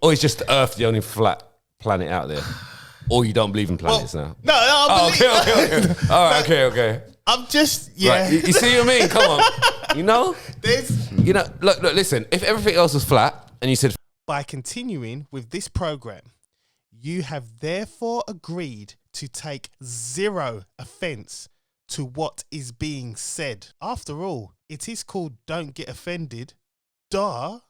Or is just Earth the only flat planet out there? Or you don't believe in planets now? No, I believe. Okay. All right, okay. I'm just, Right. You see what I mean? Come on. You know? Look, listen. If everything else was flat and you said... By continuing with this program, you have therefore agreed to take zero offence to what is being said. After all, it is called Don't Get Offended. Duh.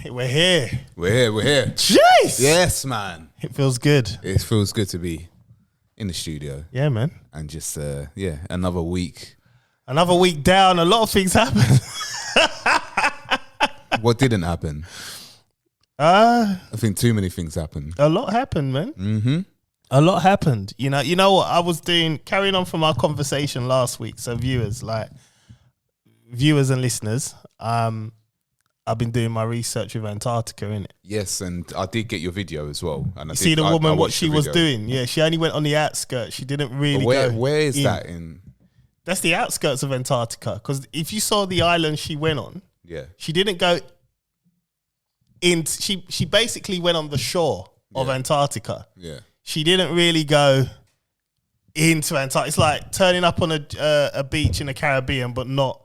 We're here. Jeez. Yes, man. It feels good. It feels good to be in the studio. Yeah, man. And just, another week. Another week down. A lot of things happened. What didn't happen? I think too many things happened. A lot happened, man. Mm-hmm. A lot happened. You know what I was doing, carrying on from our conversation last week. So viewers and listeners, I've been doing my research with Antarctica, innit? Yes, and I did get your video as well. And you see the woman, what she was doing? Yeah, she only went on the outskirts. She didn't really go. Where is that in? That's the outskirts of Antarctica. Because if you saw the island she went on, she didn't go in. She basically went on the shore of Antarctica. Yeah. She didn't really go into Antarctica. It's like turning up on a beach in the Caribbean, but not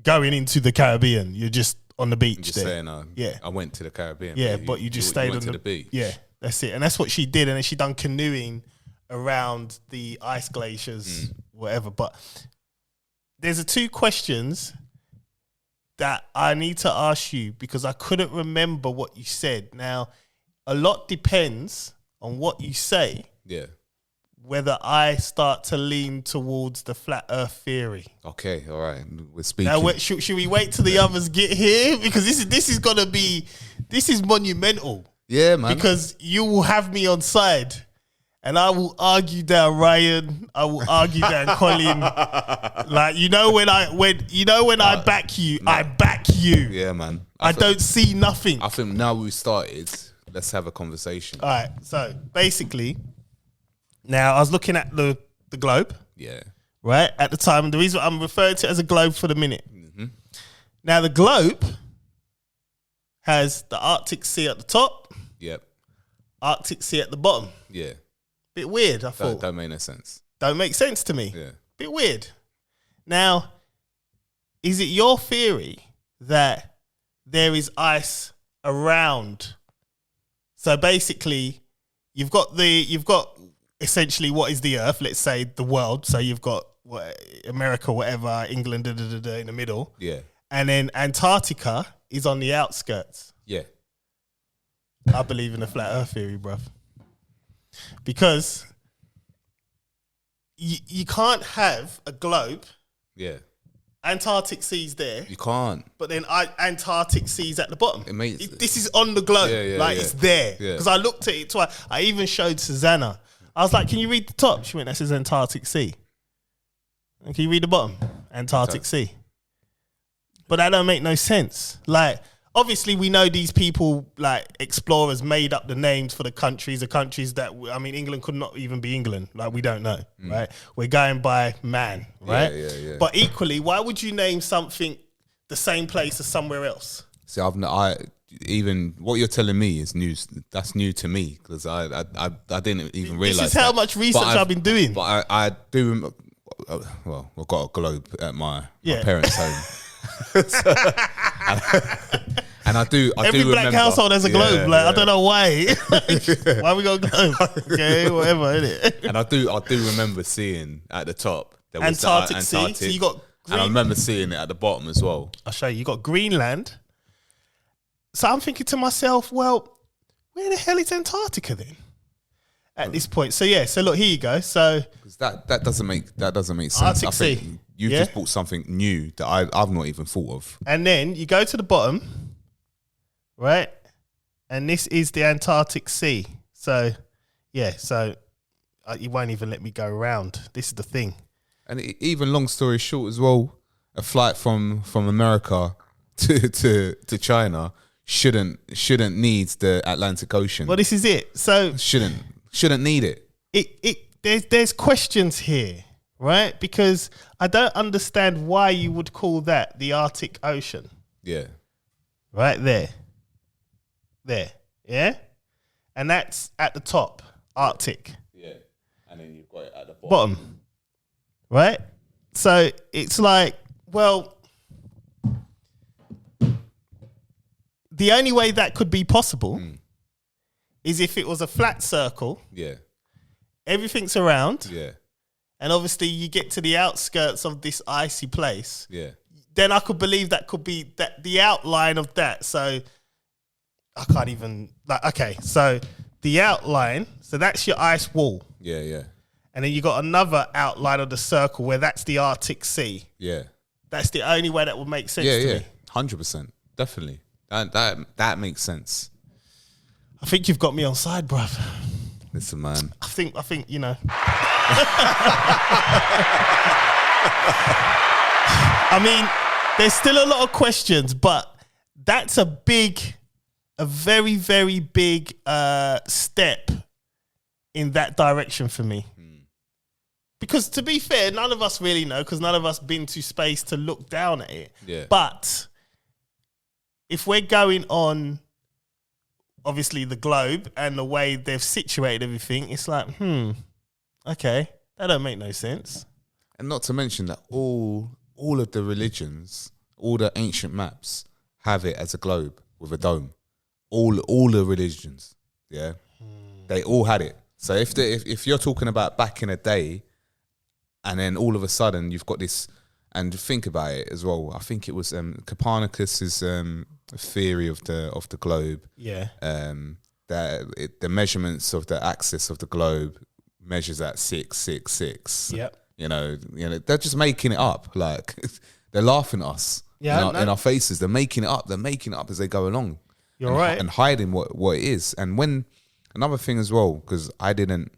going into the Caribbean. You're just on the beach. Just saying, I went to the Caribbean. Yeah, but you just stayed on the beach. Yeah, that's it. And that's what she did. And then she done canoeing around the ice glaciers, whatever. But there's two questions that I need to ask you because I couldn't remember what you said. Now, a lot depends on what you say. Yeah. Whether I start to lean towards the flat earth theory. Okay, all right. We're speaking. Now, should we wait till the others get here? Because this is monumental. Yeah, man. Because you will have me on side and I will argue down Ryan. I will argue down Colin. Like, when I back you, I back you. Yeah, man. I don't see nothing. I think now we started, let's have a conversation. All right. So basically, now I was looking at the globe. Yeah. Right? At the time, the reason I'm referring to it as a globe for the minute. Mm-hmm. Now the globe has the Arctic Sea at the top. Yep. Arctic Sea at the bottom. Yeah. Bit weird, I thought. Don't make no sense. Don't make sense to me. Yeah. Bit weird. Now, is it your theory that there is ice around? So basically, you've got essentially what is the Earth, let's say the world. So you've got America, whatever, England, in the middle. Yeah. And then Antarctica is on the outskirts. Yeah. I believe in the flat Earth theory, bruv. Because you can't have a globe. Yeah. Antarctic Sea's there. You can't. But then Antarctic Sea's at the bottom. This is on the globe. Yeah, it's there. Because I looked at it twice. I even showed Susanna. I was like, can you read the top? She went, that says Antarctic Sea. And can you read the bottom? Antarctic Sea. But that don't make no sense. Like, obviously we know these people, like explorers, made up the names for the countries that, England could not even be England. Like, we don't know, right? We're going by man, right? Yeah. But equally, why would you name something the same place as somewhere else? See, even what you're telling me is news. That's new to me because I didn't even realize. This is how much research I've been doing. But I do. Well, I've got a globe at my parents' home. And I do. Every black remember, household has a globe. I don't know why. Why we got a globe? Okay, whatever, innit? And I do remember seeing at the top there was Antarctic Antarctic. Sea. So you got and I remember seeing it at the bottom as well. I'll show you. You got Greenland. So I'm thinking to myself, well, where the hell is Antarctica then? At this point. So yeah, so look, here you go. So that doesn't make sense. Arctic I think Sea. you just bought something new that I've not even thought of. And then you go to the bottom, right? And this is the Antarctic Sea. So yeah, so you won't even let me go around. This is the thing. And even long story short as well, a flight from America to China shouldn't need the Atlantic Ocean. Well, this is it. So shouldn't need it. There's questions here, right? Because I don't understand why you would call that the Arctic Ocean. Yeah. Right there. There. Yeah? And that's at the top, Arctic. Yeah. And then you've got it at the Bottom. Right? So it's like, well, the only way that could be possible is if it was a flat circle. Yeah. Everything's around. Yeah. And obviously you get to the outskirts of this icy place. Yeah. Then I could believe that could be that the outline of that. So I can't even, like, okay, so the outline, so that's your ice wall. Yeah, yeah. And then you got another outline of the circle where that's the Arctic Sea. Yeah. That's the only way that would make sense to me. 100%. Definitely. That makes sense. I think you've got me on side, bruv. Listen, man. I think, you know. I mean, there's still a lot of questions, but that's a very, very big step in that direction for me. Because to be fair, none of us really know, because none of us been to space to look down at it. Yeah. But if we're going on, obviously, the globe and the way they've situated everything, it's like, okay, that don't make no sense. And not to mention that all of the religions, all the ancient maps have it as a globe with a dome. All the religions, yeah, they all had it. So if you're talking about back in a day, and then all of a sudden you've got this, and think about it as well. I think it was Copernicus's theory of the globe. Yeah. That the measurements of the axis of the globe measures at 666. Yep. You know, they're just making it up. Like they're laughing at us. Yeah, in our faces. They're making it up. They're making it up as they go along. You're right. And hiding what it is. And when another thing as well, because I'm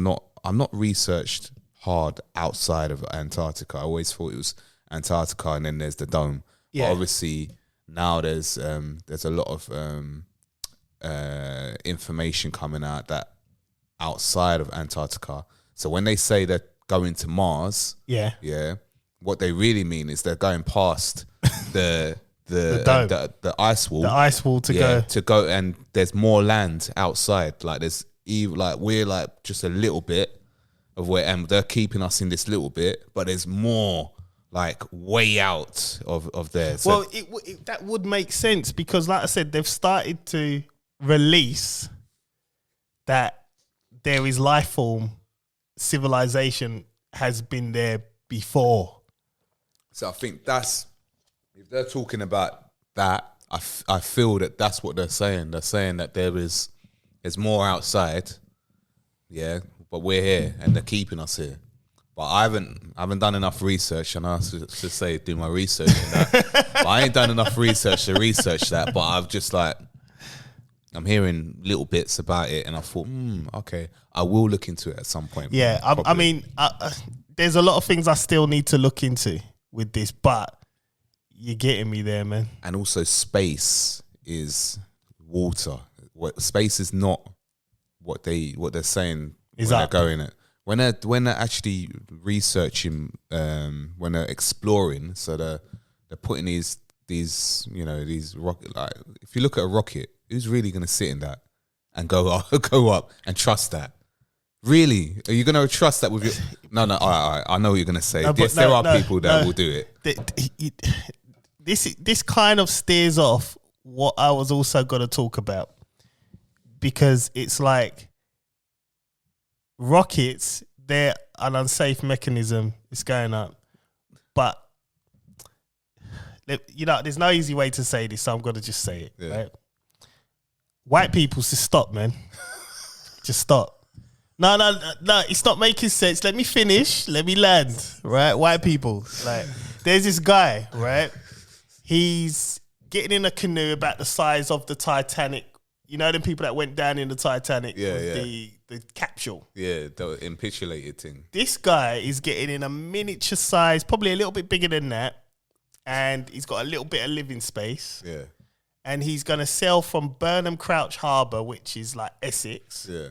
not researched hard outside of Antarctica. I always thought it was Antarctica and then there's the dome. Yeah. But obviously now there's a lot of information coming out that outside of Antarctica. So when they say they're going to Mars, yeah, what they really mean is they're going past the ice wall. The ice wall to go, and there's more land outside. Like we're like just a little bit of where, and they're keeping us in this little bit, but there's more like way out of there. So, well, that would make sense because, like I said, they've started to release that there is life form, civilization has been there before. So I think if they're talking about that, I feel that that's what they're saying. They're saying that there's more outside, yeah, but we're here and they're keeping us here. But I haven't done enough research, and I should say do my research in that. But I ain't done enough research to research that. But I've just I'm hearing little bits about it, and I thought, okay, I will look into it at some point. Yeah, I mean, there's a lot of things I still need to look into with this, but you're getting me there, man. And also, space is water. Space is not what they're saying when they're going at. When they're actually researching, when they're exploring, so they're putting these rocket. Like, if you look at a rocket, who's really going to sit in that and go up and trust that? Really, are you going to trust that with your? No. I know what you're going to say. Yes, there are people that will do it. This kind of steers off what I was also going to talk about, because it's like rockets, they're an unsafe mechanism. It's going up, but there's no easy way to say this, so I'm going to just say it. Right? White people, just stop, man. Just stop. No, it's not making sense. Let me finish. Let me land. Right, white people. Like, there's this guy, right? He's getting in a canoe about the size of the Titanic. You know them people that went down in the Titanic with the capsule. Yeah, the impitulated thing. This guy is getting in a miniature size, probably a little bit bigger than that, and he's got a little bit of living space. Yeah. And he's going to sail from Burnham Crouch Harbour, which is like Essex, yeah,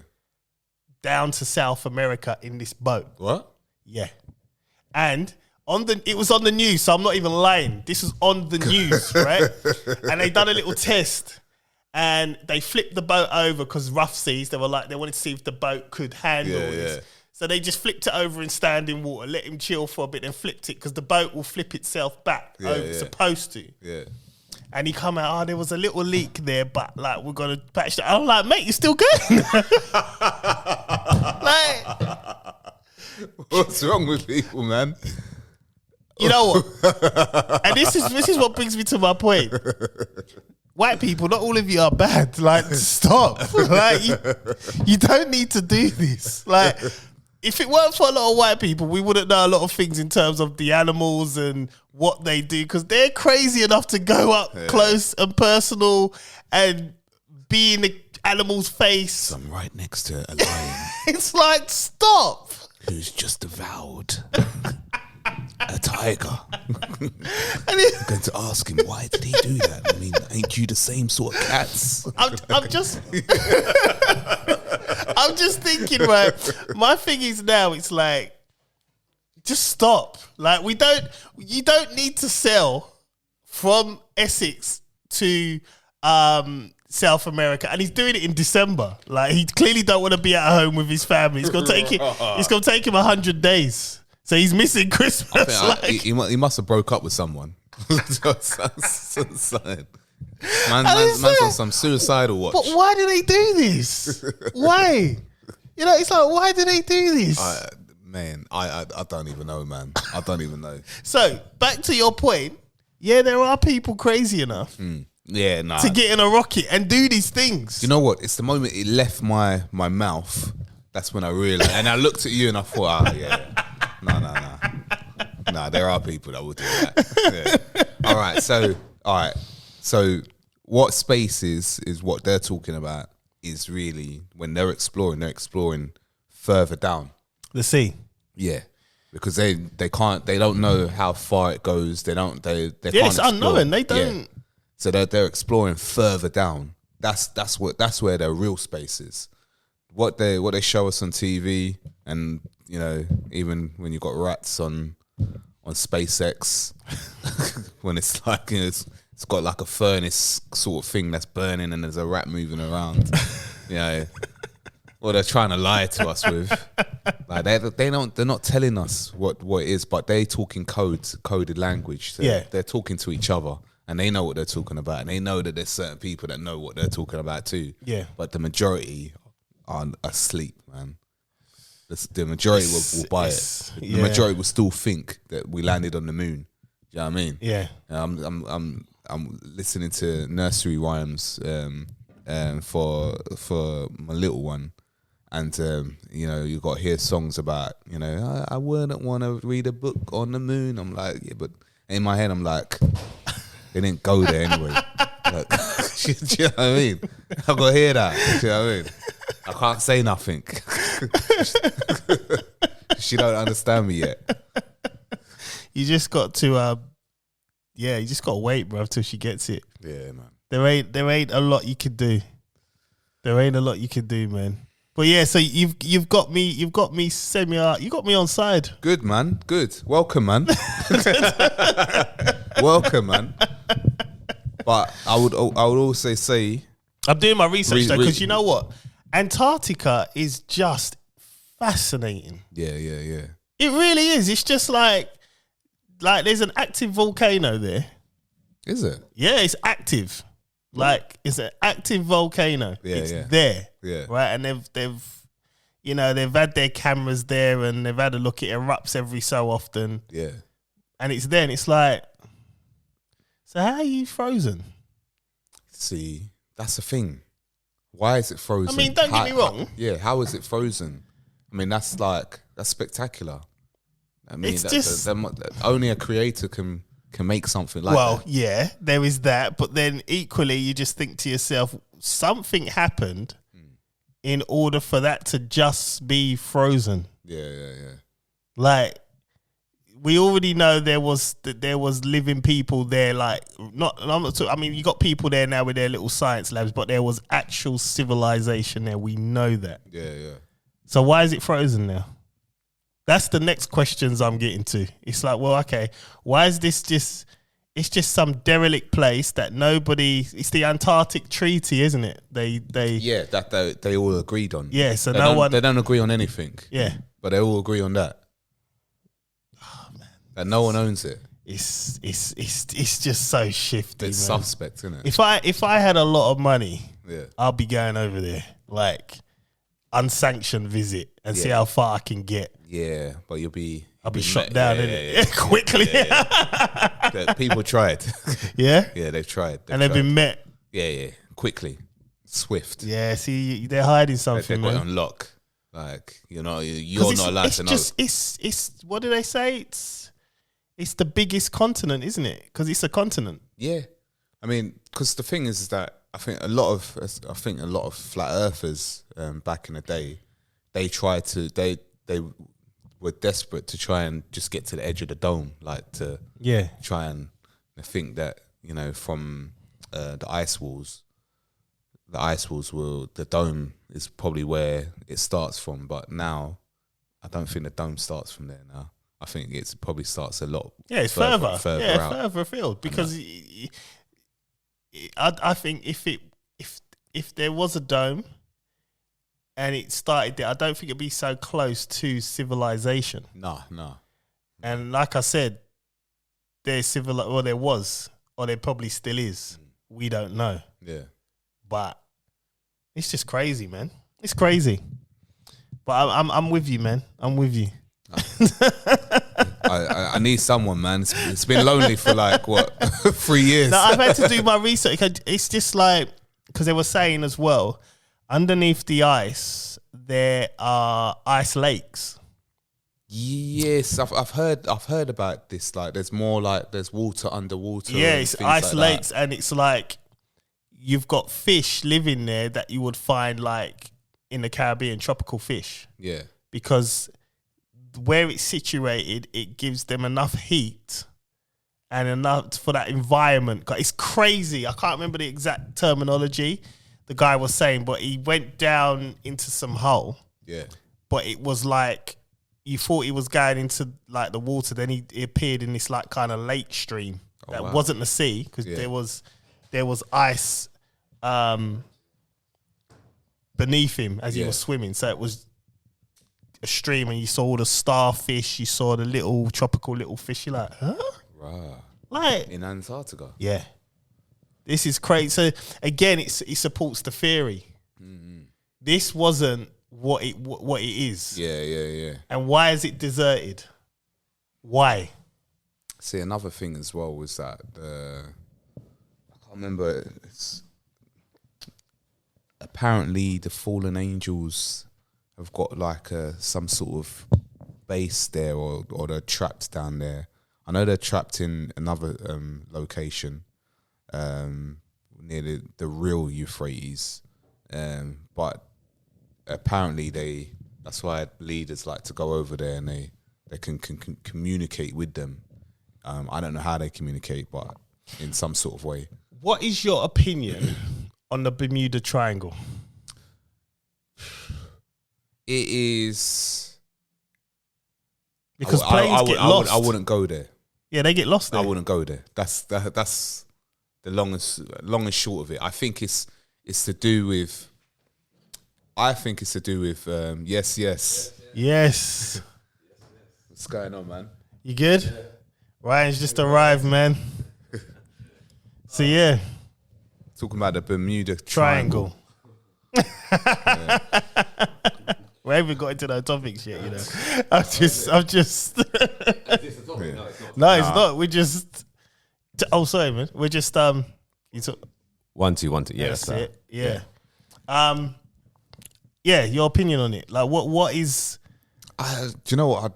down to South America in this boat. What? Yeah. And it was on the news, so I'm not even lying. This was on the news, right? And they done a little test, and they flipped the boat over because rough seas. They wanted to see if the boat could handle this. So they just flipped it over in standing water, let him chill for a bit, and flipped it because the boat will flip itself back. Supposed to. Yeah. And he come out, there was a little leak there, but like we're gonna patch that. I'm like, mate, you still good? Like, what's wrong with people, man? You know what? And this is what brings me to my point. White people, not all of you are bad. Like, stop. Like, you don't need to do this. Like, if it weren't for a lot of white people, we wouldn't know a lot of things in terms of the animals and what they do, because they're crazy enough to go up close and personal and be in the animal's face. So I'm right next to a lion. It's like, stop. Who's just devoured a tiger. I'm going to ask him, why did he do that? I mean, ain't you the same sort of cats? I'm just thinking, right? My thing is now, it's like, just stop. Like, you don't need to sell from Essex to South America, and he's doing it in December. Like, he clearly don't want to be at home with his family. It's gonna take him 100 days. So he's missing Christmas. He must have broke up with someone. Man's on some suicidal watch. But why do they do this? Why? You know, it's like, why do they do this? I don't even know, man. I don't even know. So, back to your point. Yeah, there are people crazy enough to get in a rocket and do these things. You know what? It's the moment it left my mouth. That's when I realized. And I looked at you and I thought, No, there are people that will do that. Yeah. All right. So what space is what they're talking about is really when they're exploring further down. The sea. Yeah. Because they don't know how far it goes. They can't it's unknown. They don't. Yeah. So they're exploring further down. That's where their real space is. What they show us on TV, and you know, even when you got rats on SpaceX, when it's like, you know, it's got like a furnace sort of thing that's burning and there's a rat moving around, you know, what they're trying to lie to us with. Like they're not telling us what it is, but they talking coded language. So they're talking to each other. And they know what they're talking about, and they know that there's certain people that know what they're talking about too. Yeah. But the majority are asleep, man. The majority will buy it. The majority will still think that we landed on the moon. Do you know what I mean? Yeah. I'm listening to nursery rhymes for my little one, and you know, you got to hear songs about, you know, I wouldn't want to read a book on the moon. I'm like, yeah, but in my head I'm like, they didn't go there anyway. Like, do you know what I mean? I got to hear that. Do you know what I mean? I can't say nothing. She don't understand me yet. You just got to, you just got to wait, bro, till she gets it. Yeah, man. There ain't a lot you can do. There ain't a lot you can do, man. But yeah, so you've got me on side. Good, man. Good. Welcome, man. Welcome, man. But I would also say, I'm doing my research though, because you know what? Antarctica is just fascinating. Yeah. It really is. It's just like there's an active volcano there. Is it? Yeah, it's active. Like, it's an active volcano. Yeah, it's there. Yeah. Right? And they've had their cameras there, and they've had a look. It erupts every so often. Yeah. And it's there, and it's like, so how are you frozen? See, that's the thing. Why is it frozen? I mean, don't get me wrong. How is it frozen? I mean, that's spectacular. I mean, it's just only a creator can make something like that. Well, yeah, there is that. But then equally, you just think to yourself, something happened in order for that to just be frozen. Yeah. Like, we already know there was living people there. Like, I mean, you got people there now with their little science labs, but there was actual civilization there. We know that. Yeah. So why is it frozen now? That's the next questions I'm getting to. It's like, well, okay, why is this just... It's just some derelict place that nobody... It's the Antarctic Treaty, isn't it? Yeah, that they all agreed on. Yeah, so They don't agree on anything. Yeah. But they all agree on that. Oh, man. That no one owns it. It's just so shifty, It's man. suspect, isn't it? If I had a lot of money, Yeah. I'll be going over there. Like, unsanctioned visit and see how far I can get. Yeah, but I'll be shot down, innit? Quickly. People tried. Yeah? Yeah, they've tried. They've been met. Yeah. Quickly. Swift. Yeah, see, they're hiding something, They've got it man. on lock. Like, you're not allowed to know. It's what do they say? It's the biggest continent, isn't it? Because it's a continent. Yeah. I mean, because the thing is that I think a lot of flat earthers back in the day, they were desperate to try and just get to the edge of the dome, like to try and think that, you know, from the ice walls the dome is probably where it starts from, but now I don't think the dome starts from there now. I think it probably starts a lot. Yeah, it's further out. Further afield, because I think if there was a dome and it started there, I don't think it'd be so close to civilization. No. And like I said, there was, or there probably still is. We don't know. Yeah. But it's just crazy, man. It's crazy. But I'm with you, man. I'm with you. I need someone, man. It's been lonely for like, what, 3 years? No, I've had to do my research. It's just like, because they were saying as well, underneath the ice, there are ice lakes. Yes, I've heard about this. Like, there's water underwater. Yeah, it's ice like lakes, that. and it's like you've got fish living there that you would find like in the Caribbean, tropical fish. Yeah, because where it's situated, it gives them enough heat and enough for that environment. It's crazy. I can't remember the exact terminology the guy was saying, but he went down into some hole. Yeah, but it was like, you thought he was going into like the water, then he appeared in this like kind of lake stream that wasn't the sea, because there was ice beneath him as he was swimming. So it was a stream, and you saw all the starfish, you saw the little tropical little fish. You're like, huh? Right. Like in Antarctica. Yeah. This is crazy. So again, it supports the theory. Mm-hmm. This wasn't what it is. Yeah. And why is it deserted? Why? See, another thing as well was that I can't remember. It's apparently the fallen angels have got like some sort of base there, or they're trapped down there. I know they're trapped in another location near the real Euphrates, but apparently that's why leaders like to go over there, and they can communicate with them. I don't know how they communicate, but in some sort of way. What is your opinion on the Bermuda Triangle? It is because planes get lost. I wouldn't go there. Yeah, they get lost there. I wouldn't go there. That's the long and short of it. I think it's to do with. Yes. What's going on, man? You good? Yeah. Ryan's just arrived, man. So yeah, talking about the Bermuda Triangle. Yeah. We haven't got into those topics yet, you know. I'm just. Is this a topic? No, it's not. We just. Oh, sorry, man. We're just. You took 1 2 1 2. Yeah, that's it. Yeah. Yeah. Your opinion on it? Like, what is? Do you know what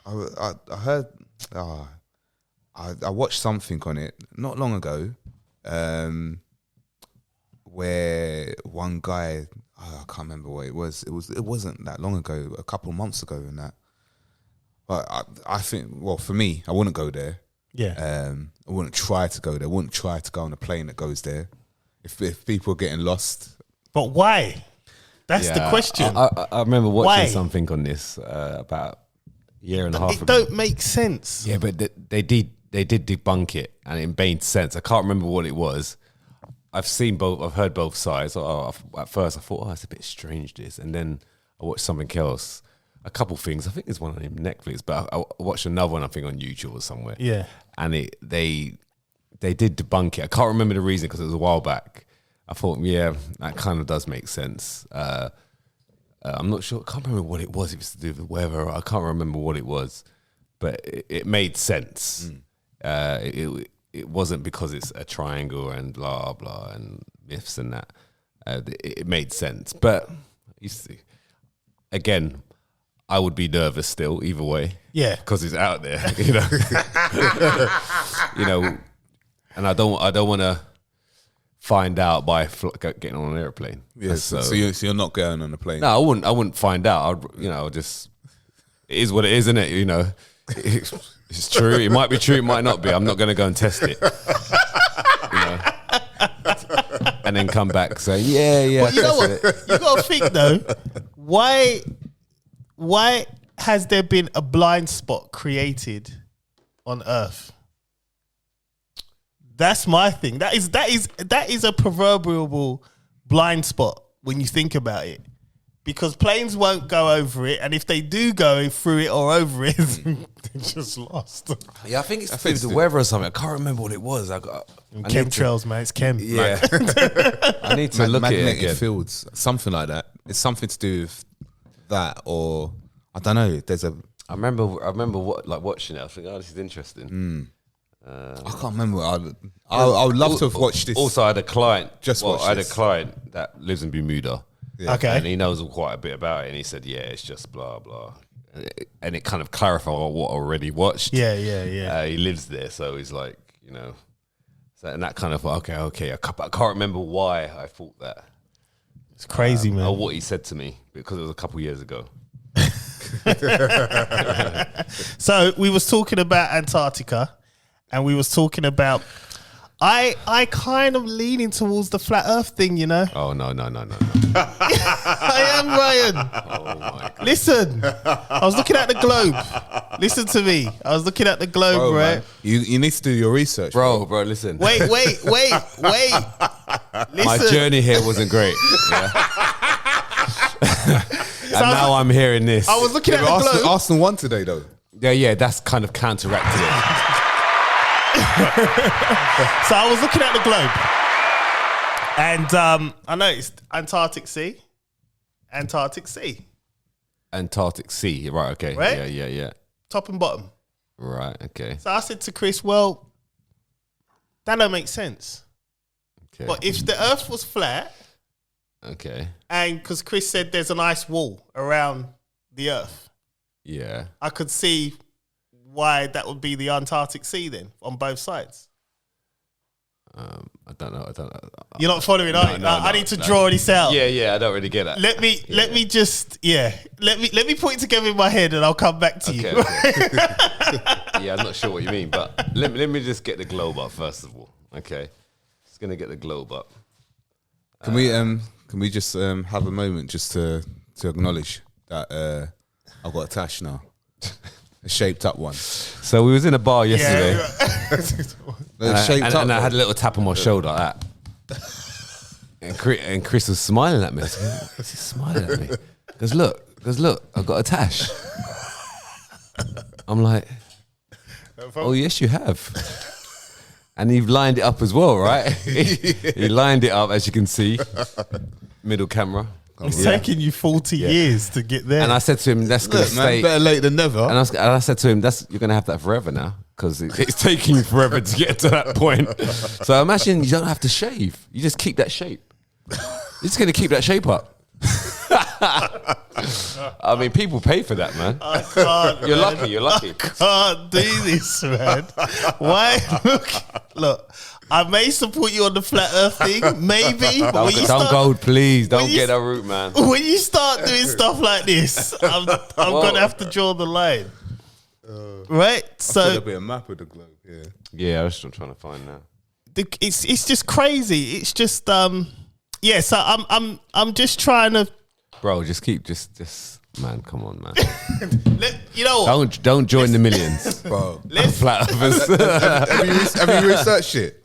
I heard? I watched something on it not long ago, where one guy. I can't remember what it was. It wasn't that long ago, a couple of months ago and that. But I think, well, for me, I wouldn't go there. Yeah. I wouldn't try to go there. I wouldn't try to go on a plane that goes there. If people are getting lost. But why? That's the question. I remember watching something on this about, year and a half It ago. don't make sense. Yeah, but they did debunk it, and it made sense. I can't remember what it was. I've seen both. I've heard both sides. At first, I thought, it's a bit strange this, and then I watched something else. A couple things. I think there's one on Netflix, but I watched another one. I think on YouTube or somewhere. Yeah, and they did debunk it. I can't remember the reason because it was a while back. I thought, yeah, that kind of does make sense. I'm not sure. I can't remember what it was. If it's to do with the weather, I can't remember what it was, but it made sense. It wasn't because it's a triangle and blah blah and myths and that. It made sense, but you see, again, I would be nervous still either way. Yeah, because it's out there, you know. You know, and I don't want to find out by getting on an airplane. Yes, so you're not going on a plane. No, I wouldn't find out. Just it is what it is, isn't it? You know, it's true. It might be true. It might not be. I'm not going to go and test it. You know, and then come back saying, yeah. But you know what? You got to think though. Why has there been a blind spot created on Earth? That's my thing. That is a proverbial blind spot when you think about it, because planes won't go over it, and if they do go through it or over it, they're just lost. Yeah, I think it's the weather or something. I can't remember what it was. Chemtrails, man. It's chem. Yeah, I need to look at it again. Fields, something like that. It's something to do with that, or I don't know. I remember watching it. I think, this is interesting. I can't remember. I would love to have watched this. Also, I had a client. I had a this. client that lives in Bermuda. Yeah. Okay, and he knows quite a bit about it. And he said, "Yeah, it's just blah blah," and it kind of clarified what I already watched. Yeah. He lives there, so he's like, so, and that kind of okay. I can't remember why I thought that. It's crazy, man. Or what he said to me, because it was a couple years ago. So we was talking about Antarctica, and we was talking about I kind of leaning towards the flat Earth thing, you know. Oh no. I am, Ryan. Oh my God. Listen, I was looking at the globe. Listen to me. I was looking at the globe, right? Man, you need to do your research, bro. Listen. Wait. Listen. My journey here wasn't great. And now I'm hearing this. I was looking at the globe. Arsenal won today, though. Yeah, that's kind of counteracted it. So I was looking at the globe, and I noticed Antarctic Sea. Antarctic Sea, right? Okay, right? Yeah. Top and bottom, right? Okay. So I said to Chris, "Well, that don't make sense." Okay. But if the Earth was flat, okay, and because Chris said there's an ice wall around the Earth, yeah, I could see why that would be the Antarctic Sea then on both sides. I don't know. You're not following, are you? No, I need to draw this out. Yeah, I don't really get that. Let me put it together in my head, and I'll come back to you. Okay. Yeah, I'm not sure what you mean, but let me just get the globe up first of all. Okay, just gonna get the globe up. Can we just have a moment just to acknowledge that I've got a tash now. A shaped up one. So we was in a bar yesterday. Yeah. And I had a little tap on my shoulder like that. And Chris was smiling at me. I was like, what's he smiling at me? Goes, look, I've got a tash. I'm like, oh yes you have. And you've lined it up as well, right? He lined it up, as you can see. Middle camera. It's taking you 40 years to get there. And I said to him, that's going to stay. Better late than never. And I said to him, you're going to have that forever now, because it's taking you forever to get to that point. So imagine you don't have to shave. You just keep that shape. You're just going to keep that shape up. I mean, people pay for that, man. I can't. You're lucky. I can't do this, man. Why? Look. I may support you on the flat Earth thing, maybe. But don't go, please. Don't get that route, man. When you start doing stuff like this, I'm gonna have to draw the line, right? So there'll be a map of the globe. Yeah, I was still trying to find that. It's just crazy. It's just So I'm just trying to. Bro, just keep Man, come on, man. You know what? Don't join the millions, Bro, flat earthers. have you researched it?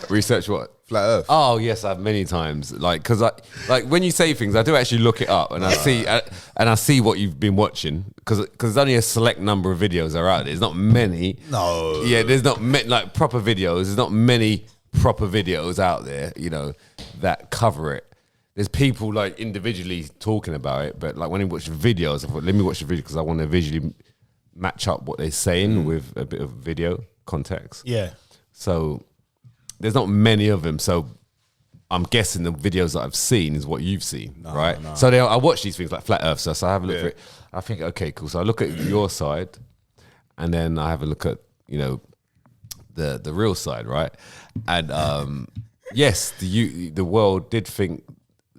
Research what? Flat Earth. Oh yes, I've many times. Because when you say things, I do actually look it up and I see what you've been watching because there's only a select number of videos are out there. There's not many. No. Yeah, there's not like proper videos. There's not many proper videos out there. That cover it. There's people like individually talking about it, but like when you watch videos, I thought let me watch the video because I want to visually match up what they're saying with a bit of video context. Yeah. So. There's not many of them, so I'm guessing the videos that I've seen is what you've seen, right? No. So I watch these things like Flat Earth, so I have a look for it. I think, okay, cool. So I look at your side, and then I have a look at the real side, right? And yes, the world did think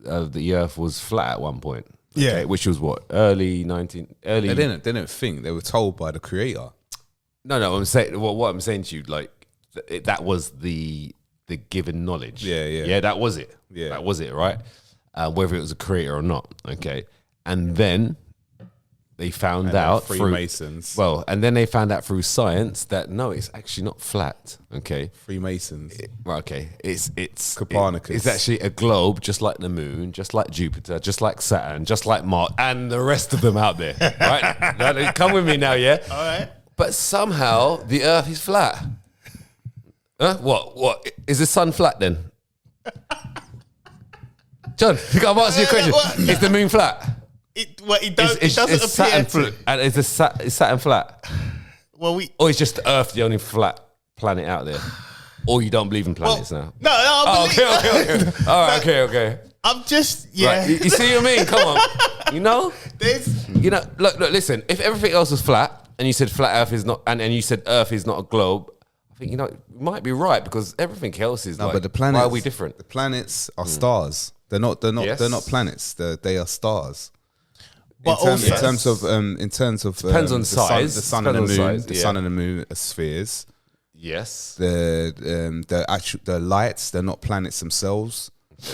the Earth was flat at one point, okay? Which was what early. They didn't think, they were told by the creator. No. I'm saying what I'm saying to you, like. That was the given knowledge. Yeah, that was it. Yeah, that was it, right? Whether it was a creator or not, okay. And then they found out Freemasons. And then they found out through science that no, it's actually not flat. Okay, Freemasons. Right. Okay, it's Copernicus. It's actually a globe, just like the moon, just like Jupiter, just like Saturn, just like Mars, and the rest of them out there. Right? Now, come with me now, yeah. All right. But somehow the Earth is flat. Huh? What? Is the sun flat then? John, I'm asking you a question. Is the moon flat? It doesn't appear and is Saturn flat? Well, or is just Earth the only flat planet out there? Or you don't believe in planets now? No, I believe. Okay. All right, okay. I'm just, Right. You see what I mean? Come on. Look, listen. If everything else was flat, and you said flat Earth is not, and you said Earth is not a globe, I think, you might be right because everything else is but the planets, why are we different? The planets are stars. They're not planets. They are stars. But in terms of depends on size. The sun and the moon. The sun and the moon are spheres. Yes. The lights, they're not planets themselves.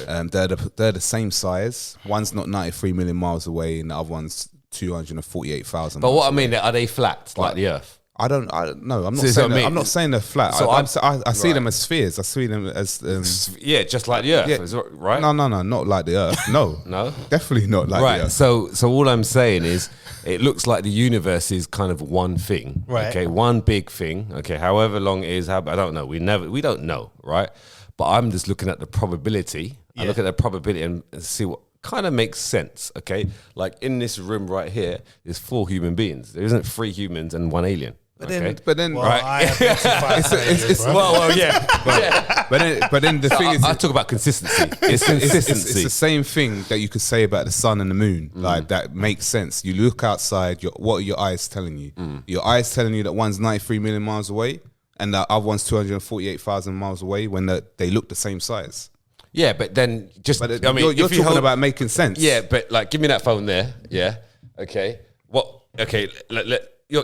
They're the same size. One's not 93 million miles away, and the other one's 248,000. But what I mean, are they flat like the Earth? I don't know. I'm not saying they're flat. So I see them as spheres. I see them as just like the Earth, right? No, not like the Earth. No, no, definitely not like the Earth. So all I'm saying is, it looks like the universe is kind of one thing, right? Okay, one big thing. Okay, however long it is, I don't know. We don't know, right? But I'm just looking at the probability. I look at the probability and see what kind of makes sense. Okay, like in this room right here, there's 4 human beings. There isn't 3 humans and 1 alien. But then, right? But then the thing is, I talk about consistency. It's consistency. It's the same thing that you could say about the sun and the moon. Like that makes sense. You look outside. What are your eyes telling you? Your eyes telling you that one's 93 million miles away and the other one's 248,000 miles away when they look the same size. Yeah, but then you're talking about making sense. Yeah, but like, give me that phone there. Yeah. Okay. What? Okay.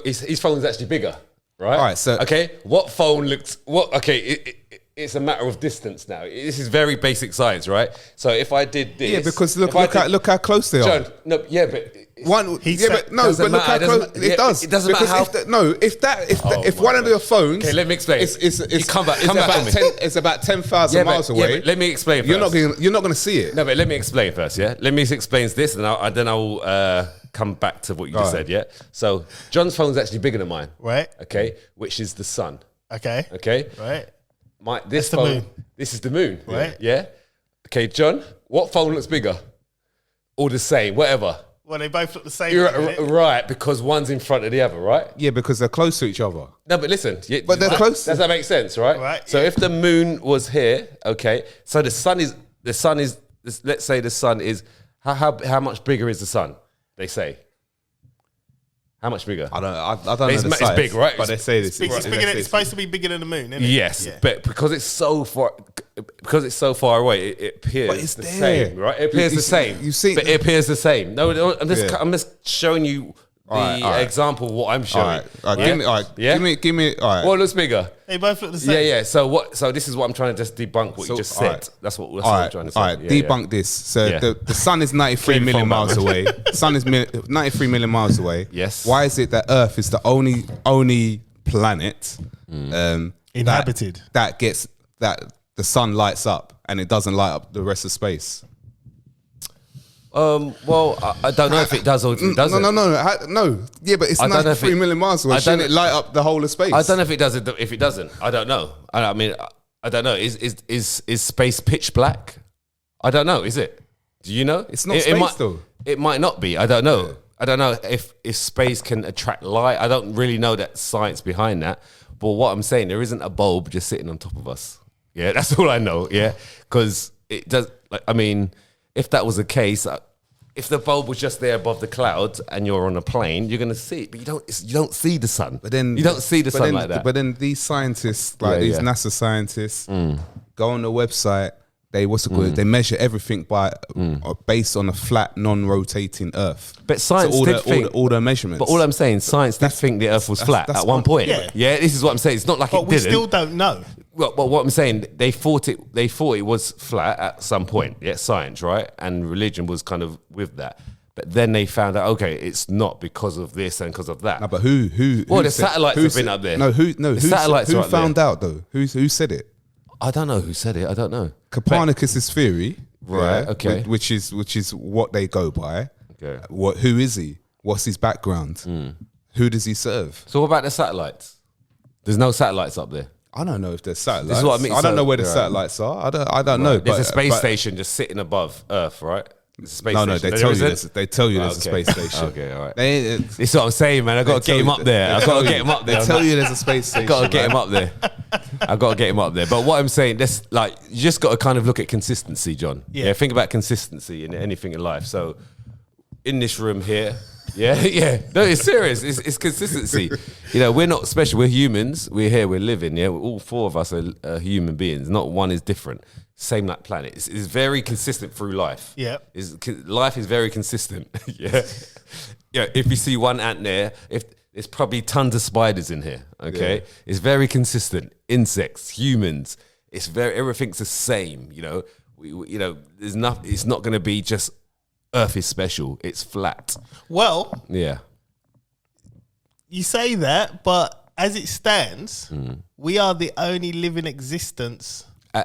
His phone's actually bigger, right? All right. So what phone looks? What? Okay. It's a matter of distance now. This is very basic science, right? So if I did this, because look how close they are. John, no, yeah, but look how close it does. It doesn't matter how. If one of your phones, okay, let me explain. It's about 10,000 miles away. Yeah, but let me explain. You're not going to see it. No, but let me explain first. Yeah, let me explain this, and then I will come back to what you just said. Yeah. So John's phone's actually bigger than mine. Right. Okay, which is the sun. Okay. Right. This phone, the moon. This is the moon. Right. Yeah. Okay, John, what phone looks bigger? Or the same, whatever. Well, they both look the same. Right, because one's in front of the other, right? Yeah, because they're close to each other. No, but listen. But they're close. Does that make sense, right? Right. So if the moon was here, okay, so the sun is, let's say the sun is, how much bigger is the sun, they say? How much bigger? I don't know the size. It's big, right? But they say this. It's supposed to be bigger than the moon, isn't it? Yes, but because it's so far away, it appears the same, right? It appears the same. You see, but it appears the same. No, I'm just showing you All right. example of what I'm showing. All right. Give me. All right. What looks bigger? They both look the same. Yeah. So this is what I'm trying to just debunk what you just said. Right. That's what I'm trying to say. All right, debunk this. So the sun is 93 million miles away. Sun is 93 million miles away. Yes. Why is it that Earth is the only planet inhabited that gets that the sun lights up and it doesn't light up the rest of space? Well, I don't know if it does or if it doesn't. No. Yeah, but it's 93 million miles away. Shouldn't it light up the whole of space? I don't know if it does. If it doesn't, I don't know. I mean, I don't know. Is space pitch black? I don't know. Is it? Do you know? It's not space though. It might not be. I don't know. Yeah. I don't know if space can attract light. I don't really know that science behind that. But what I'm saying, there isn't a bulb just sitting on top of us. Yeah, that's all I know. Yeah, because it does. Like, I mean, if that was the case, if the bulb was just there above the clouds and you're on a plane, you're gonna see it, but you don't see the sun. But then you don't see the sun like that. But then these scientists, these NASA scientists, go on the website. They measure everything based on a flat, non-rotating Earth. But science all the measurements. But all I'm saying, science did think the Earth was flat at one point. Yeah, this is what I'm saying. It's not like it didn't. But we still don't know. Well, what I'm saying, they thought it was flat at some point. Yeah, science, right? And religion was kind of with that. But then they found out, okay, it's not because of this and because of that. No, but who? Well, the satellites have been up there. Who found out though? Who said it? I don't know who said it. I don't know. Copernicus's theory, right? Okay, which is what they go by. Okay, who is he? What's his background? Who does he serve? So what about the satellites? There's no satellites up there. I don't know if there's satellites. This is what I mean. I don't know where the satellites are. I don't know. There's a space station just sitting above Earth, right? They tell you there's a space station. Okay, all right. This is what I'm saying, man. I got to get him up there. They tell you there's a space station. I got to get him up there. But what I'm saying, you just got to kind of look at consistency, John. Yeah. Think about consistency in anything in life. So, in this room here, yeah. No, it's serious. It's consistency. You know, we're not special. We're humans. We're here. We're living. Yeah, all four of us are human beings. Not one is different. Same like planet. It's very consistent through life. Yeah. Life is very consistent. Yeah. If you see one ant there, there's probably tons of spiders in here. Okay. Yeah. It's very consistent. Insects, humans. Everything's the same. You know, there's nothing. It's not going to be just Earth is special. It's flat. Well. Yeah. You say that, but as it stands, we are the only living existence.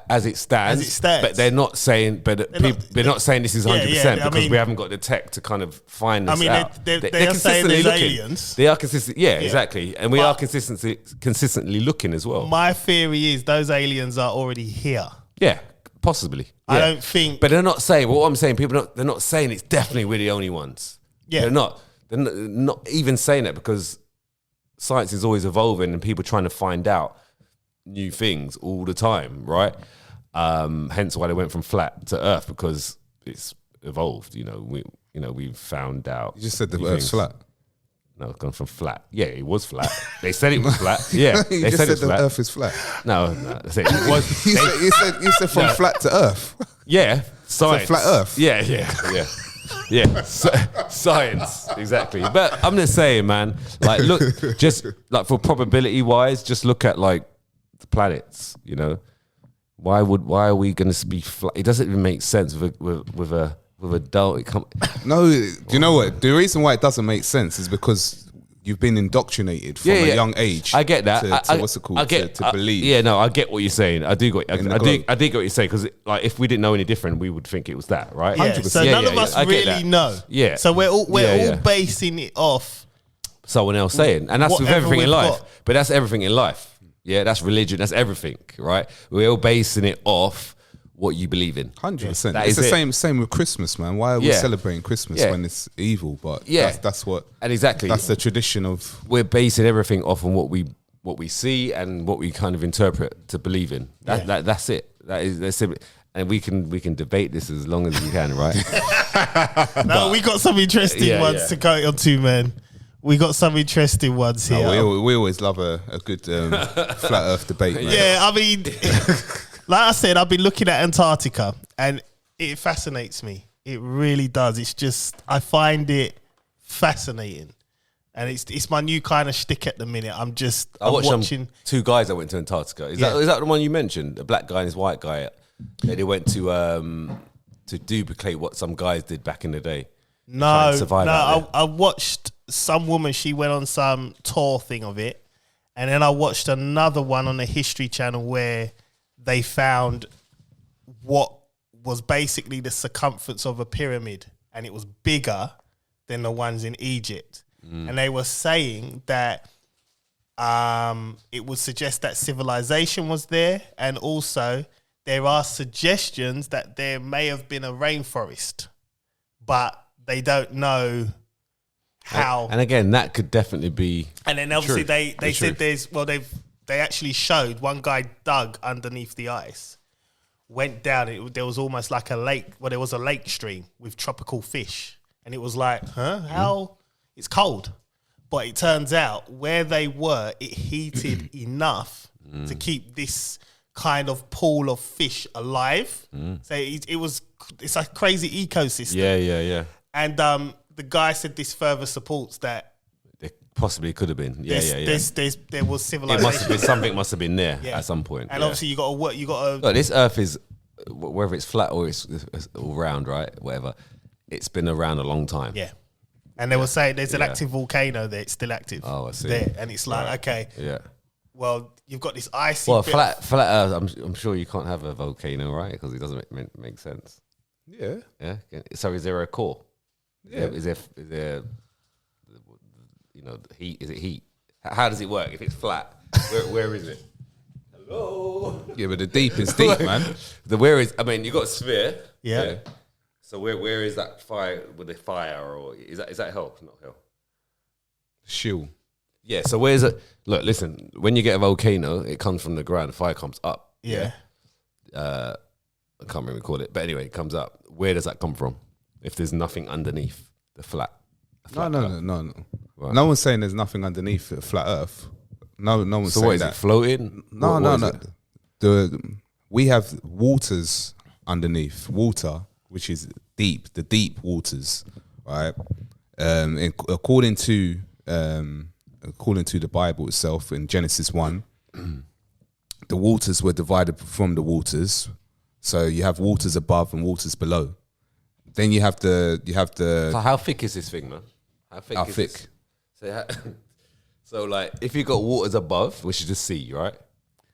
As it stands, but they're not saying. They're not saying this is 100% because we haven't got the tech to kind of find this out. They're consistently looking. Aliens. They are consistent. Yeah, exactly, and we are consistently looking as well. My theory is those aliens are already here. Yeah, possibly. Yeah. I don't think, but they're not saying. What I'm saying, they're not saying it's definitely we're the only ones. Yeah, they're not. They're not even saying that because science is always evolving and people trying to find out new things all the time, right? Hence why they went from flat to Earth because it's evolved. We've found out. You just said the Earth's flat. No, it's gone from flat. Yeah, it was flat. They said it was flat. Yeah, they said the flat. Earth is flat. No, it was. you said from flat to Earth. Yeah, science. So flat Earth. Yeah. Science, exactly. But I'm just saying, man. Like, look, just like for probability wise, just look at like the planets. You know, why are we going to be flat? It doesn't even make sense with a dull. No, do you know what? The reason why it doesn't make sense is because you've been indoctrinated from a young age. I get that. To believe. Yeah, no, I get what you're saying. I do get what you're saying because like if we didn't know any different, we would think it was that, right? Yeah, 100%. So none of us really know. Yeah. So we're all basing it off someone else saying, and that's with everything in life. But that's everything in life. Yeah, that's religion. That's everything, right? We're all basing it off what you believe in. 100%. It's the same with Christmas, man. Why are we celebrating Christmas when it's evil? But that's what. And exactly, that's the tradition of. We're basing everything off on what we see and what we kind of interpret to believe in. That's it. That's it. And we can debate this as long as we can, right? No, we got some interesting ones to go on to, man. We got some interesting ones here. We always love a good flat Earth debate, man. Yeah, I mean, like I said, I've been looking at Antarctica and it fascinates me. It really does. It's just, I find it fascinating. And it's my new kind of shtick at the minute. I'm watching 2 guys that went to Antarctica. Is that the one you mentioned? A black guy and his white guy. They went to duplicate what some guys did back in the day. I watched some woman. She went on some tour thing of it, and then I watched another one on the History Channel where they found what was basically the circumference of a pyramid, and it was bigger than the ones in Egypt. And they were saying that it would suggest that civilization was there, and also there are suggestions that there may have been a rainforest, but they don't know how. And again, that could definitely be. And then obviously they said they actually showed one guy dug underneath the ice, went down. There was almost like a lake. Well, there was a lake stream with tropical fish, and it was like, how? It's cold. But it turns out where they were, it heated enough to keep this kind of pool of fish alive. So it's a crazy ecosystem. Yeah. And the guy said this further supports that It possibly could have been. There was civilization. Something must have been there at some point. And obviously you got to work. You got to. Look, this Earth is, whether it's flat or it's all round, right? Whatever. It's been around a long time. Yeah. And they were saying there's an active volcano there. It's still active. Oh, I see. There, and it's like okay. Yeah. Well, you've got this icy. Well, flat Earth. I'm sure you can't have a volcano, right? Because it doesn't make sense. Yeah. Yeah. So is there a core? Yeah. Is there heat? Is it heat? How does it work? If it's flat, where is it? Hello. Yeah, but the deep is deep, man. You got a sphere. Yeah. So where is that fire with the fire, or is that hell? Not hell. Shield. Yeah. So where's it? Look, listen. When you get a volcano, it comes from the ground. The fire comes up. Yeah. I can't remember what we call it, but anyway, it comes up. Where does that come from? If there's nothing underneath the flat. No. Right. No one's saying there's nothing underneath the flat Earth. No one's So saying what is that. it floating? No. We have waters underneath. Water, which is deep, the deep waters, right? According to the Bible itself in Genesis 1, the waters were divided from the waters. So you have waters above and waters below. Then you have the. So how thick is this thing, man? How thick? So like, if you got waters above, which is the sea, right?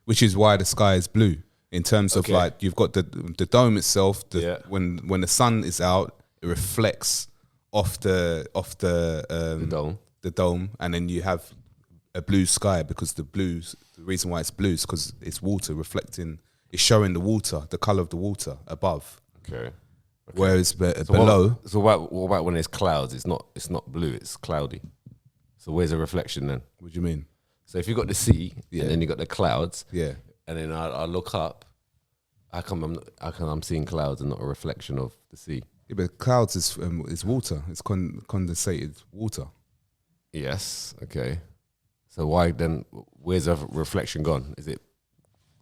Which is why the sky is blue. In terms of like, you've got the dome itself. When the sun is out, it reflects off the dome, and then you have a blue sky because the reason why it's blue is because it's water reflecting. It's showing the water, the color of the water above. Okay. Whereas below. What about when there's clouds? It's not blue. It's cloudy. So where's the reflection then? What do you mean? So if you got the sea and then you got the clouds, and then I look up, how come I'm seeing clouds and not a reflection of the sea? Yeah, but clouds is water. It's condensated water. Yes. Okay. So why then? Where's the reflection gone? Is it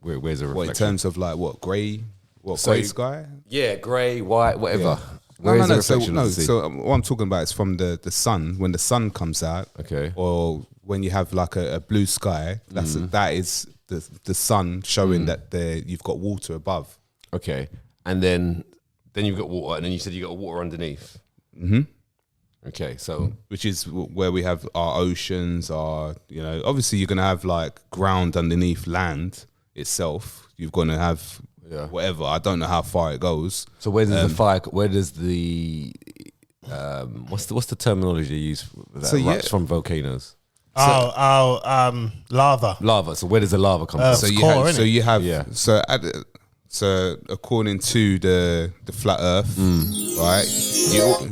where's the reflection? What, in terms of like what grey? What, grey sky? Yeah, grey, white, whatever. Yeah. Where's the No. reflection of the sea? So what I'm talking about is from the sun. When the sun comes out, or when you have like a blue sky, that is the sun showing that you've got water above. Okay, and then you've got water, and then you said you got water underneath. Okay, so which is where we have our oceans. Obviously you're gonna have like ground underneath land itself. You're gonna have whatever. I don't know how far it goes. So where does the fire? Where does the what's the terminology you use that erupts from volcanoes? Lava. Lava. So where does the lava come from? So according to the flat Earth, right?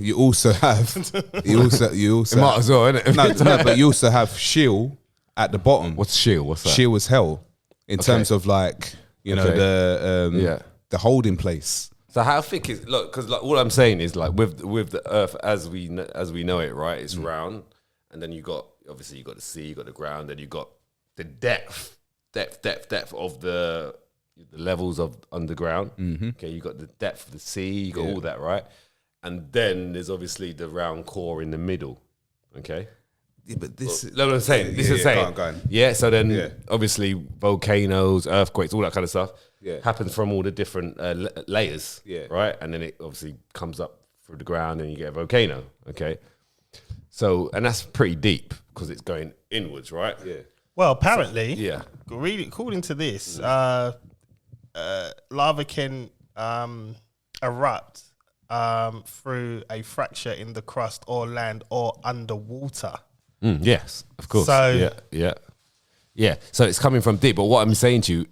You also have you also might as well, innit? No, but you also have Sheol at the bottom. What's Sheol? What's that? Sheol is hell in terms of like the holding place. So how thick is because like all I'm saying is like with the Earth as we know it, right? It's round, and then you got the sea, you got the ground, and you got the depth of the levels of underground. Okay, you got the depth of the sea, you got all that, right? And then there's obviously the round core in the middle. Okay, Yeah, but this. No, I'm saying. This is saying. Go on. Yeah. So then, obviously, volcanoes, earthquakes, all that kind of stuff, happens from all the different layers. Yeah. Right, and then it obviously comes up through the ground, and you get a volcano. Okay. So, and that's pretty deep because it's going inwards, right? Yeah. Well, apparently, according to this, lava can erupt through a fracture in the crust or land or underwater. Yes, of course. So yeah. So it's coming from deep. But what I'm saying to you,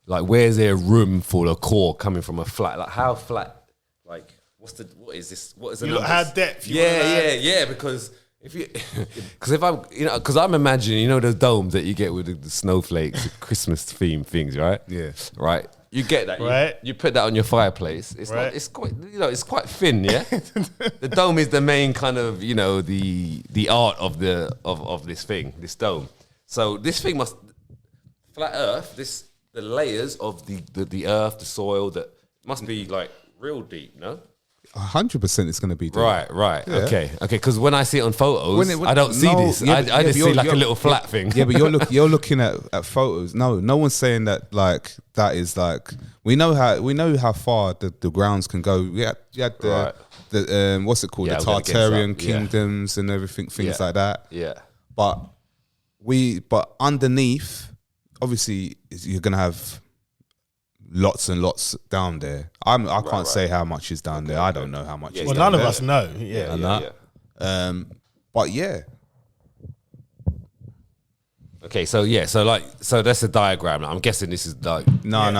like, where's there room for a core coming from a flat? Like, how flat? Like, what is this? What is the numbers? How depth? Yeah. Because because I'm imagining, those domes that you get with the snowflakes, the Christmas theme things, right? Yeah. Right. You get that, right? You put that on your fireplace. It's right. Like, it's quite, it's quite thin, yeah. The dome is the main kind of, the art of this thing, this dome. So this thing flat Earth. The layers of the earth, the soil, that must be like real deep, no? 100% it's going to be deep. Right. Yeah. Okay. Because when I see it on photos, I don't see this. I just see like a little flat thing. Yeah, but you're looking at photos. No one's saying that like that is like we know how far the grounds can go. You had the what's it called, the Tartarian kingdoms and everything, things like that. Yeah. But underneath, obviously, you're gonna have lots and lots down there. I can't say how much is down there. I don't know how much. Well, none of us know. Yeah. But yeah. Okay, so that's a diagram. I'm guessing this is like no.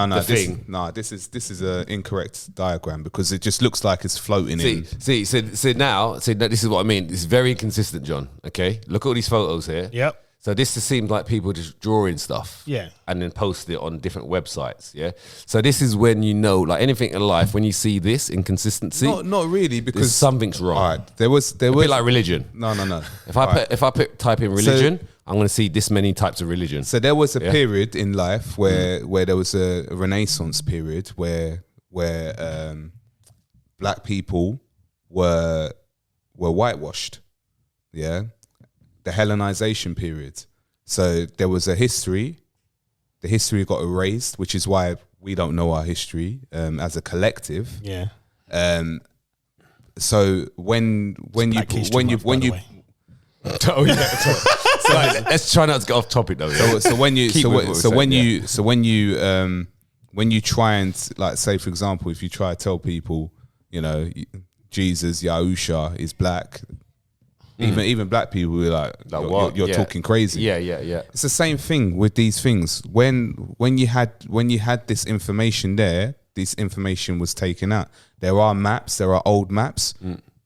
This This is an incorrect diagram because it just looks like it's floating in. See now. This is what I mean. It's very consistent, John. Okay, look at all these photos here. Yep. So this just seems like people just drawing stuff, and then post it on different websites, So this is when like anything in life, when you see this inconsistency, not really, because something's wrong. All right, there was a bit like religion. No. If I type in religion, I'm going to see this many types of religion. So there was a period in life where there was a Renaissance period where black people were whitewashed, the Hellenization period. So there was a history. The history got erased, which is why we don't know our history as a collective. Yeah. So when you Oh yeah. So let's try not to get off topic though. So when you try and, like, say for example, if you try to tell people, Jesus Yahusha is black, even black people will be like you're talking crazy. Yeah. It's the same thing with these things. When you had this information there, this information was taken out. There are maps. There are old maps.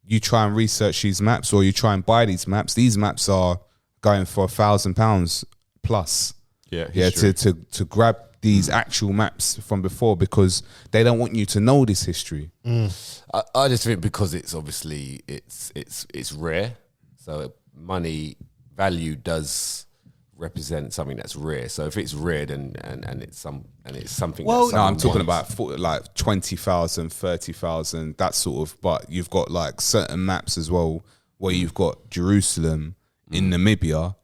You try and research these maps, or you try and buy these maps. These maps are going for £1,000 plus. To grab these actual maps from before, because they don't want you to know this history. I just think because it's obviously it's rare, so money value does represent something that's rare. So if it's rare, then and it's something. Well, that no, I'm talking about like 20,000, 30,000, that sort of. But you've got like certain maps as well where you've got Jerusalem in Namibia,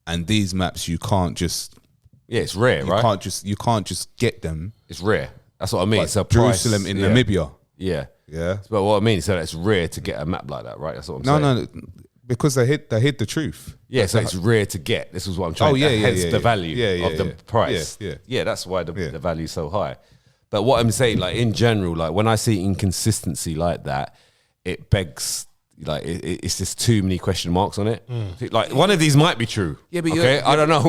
and these maps you can't just. Yeah, it's rare, right? You can't just get them. It's rare. That's what I mean. Like so Jerusalem in Namibia. Yeah. Yeah. But what I mean is that it's rare to get a map like that, right? That's what I'm saying. No, because they hid the truth. Yeah, so it's rare to get. This is what I'm trying to hence the value of the price. Yeah, that's why the value is so high. But what I'm saying, like in general, like when I see inconsistency like that, it begs, like it's just too many question marks on it. Like one of these might be true. Yeah, but I don't know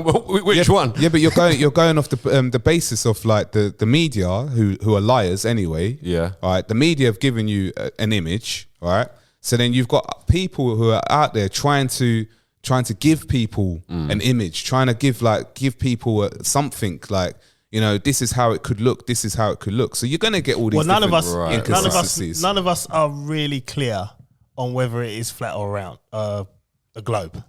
which one. Yeah, but you're going off the basis of like the media who are liars anyway. Yeah. All right. The media have given you an image. All right. So then you've got people who are out there trying to give people an image, trying to give people something like, this is how it could look. This is how it could look. So you're going to get all these inconsistencies. None of us are really clear on whether it is flat or round, a globe.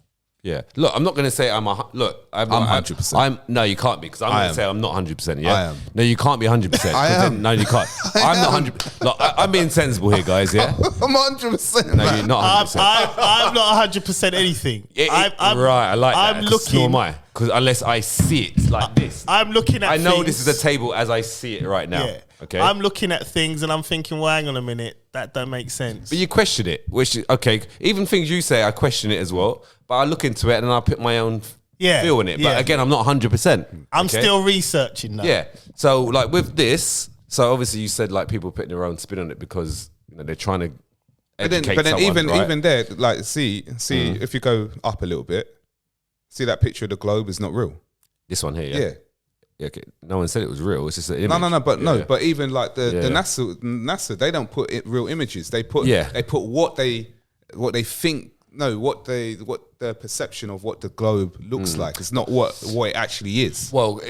Yeah. Look, I'm not going to say I'm 100%. No, you can't be, because I'm going to say I'm not 100%. Yeah. I am. No, you can't be 100%. I am. No, you can't. I'm not 100%. Look, I'm being sensible here, guys. Yeah. I'm 100%. No, you're not 100%. I'm not 100% anything. Right. I like that. I'm looking. Nor am I. Because unless I see it like this. I'm looking at I know things, this is the table as I see it right now. Yeah. Okay. I'm looking at things and I'm thinking, well, hang on a minute, that don't make sense. But you question it, which is okay. Even things you say, I question it as well. But I look into it and I put my own feel in it. But again, I'm not 100%. I'm still researching that. Yeah. So like with this, so obviously you said like people putting their own spin on it because they're trying to educate But then someone, right? even there, like see if you go up a little bit, see that picture of the globe is not real. This one here, Yeah. Yeah, okay. No one said it was real. It's just an image. No. But even like the NASA, they don't put real images. They put what they think. No, what the perception of what the globe looks like. It's not what it actually is. Well,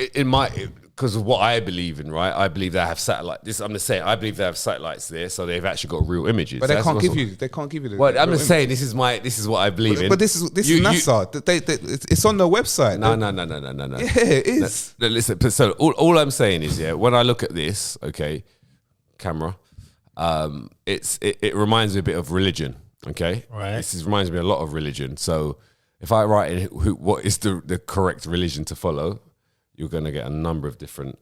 because of what I believe in, right? I believe they have satellite. This I'm just saying. I believe they have satellites there, so they've actually got real images. But they can't give you. They can't give you. Well, I'm just saying. This is what I believe in. But this is NASA. It's on their website. No. Yeah, it is. No, listen. So all I'm saying is, when I look at this, okay, camera, it reminds me a bit of religion. Okay, right. This reminds me a lot of religion. So if I write in what is the correct religion to follow, you're going to get a number of different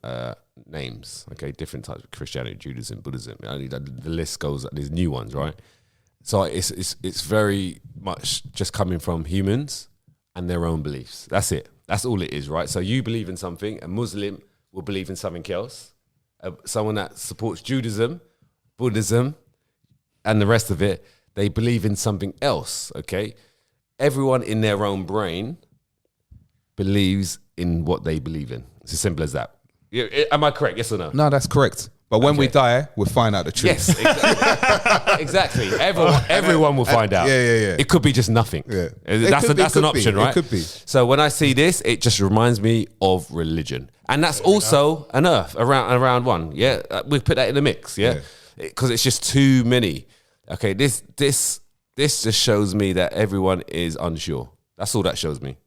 names. Okay, different types of Christianity, Judaism, Buddhism. The list goes. There's new ones, right? So it's very much just coming from humans and their own beliefs. That's it. That's all it is, right? So you believe in something. A Muslim will believe in something else. Someone that supports Judaism, Buddhism, and the rest of it, they believe in something else, okay? Everyone in their own brain believes in what they believe in. It's as simple as that. Am I correct? Yes or no? No, that's correct. But when we die, we'll find out the truth. Yes, exactly. Everyone will find out. Yeah. It could be just nothing. Yeah. That's an option, right? It could be. So when I see this, it just reminds me of religion. And that's also an earth, around one. Yeah, we put that in the mix, yeah? Because it's just too many. Okay, this just shows me that everyone is unsure. That's all that shows me.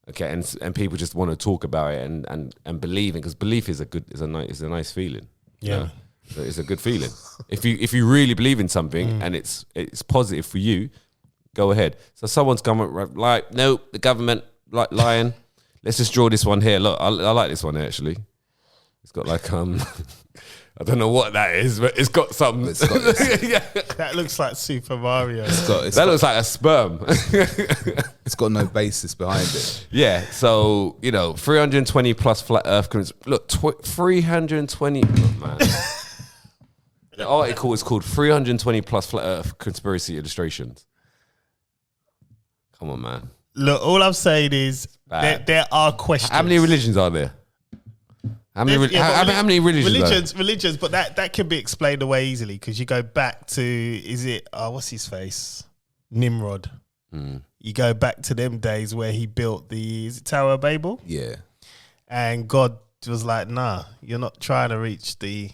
Okay, and people just want to talk about it and believe it, because belief is a nice feeling. Yeah, so it's a good feeling. If you really believe in something and it's positive for you, go ahead. So someone's come like, no, the government lying. Let's just draw this one here. Look, I like this one actually. It's got like I don't know what that is, but it's got something. That looks like Super Mario. That looks like a sperm. It's got no basis behind it. Yeah, so 320 plus flat Earth. Look, 320. Look, man. The article is called 320 plus flat Earth conspiracy illustrations. Come on, man. Look, all I'm saying is there are questions. How many religions are there? How many religions? Religions, but that can be explained away easily, because you go back to, is it, what's his face? Nimrod. You go back to them days where he built is it Tower of Babel? Yeah. And God was like, nah, you're not trying to reach the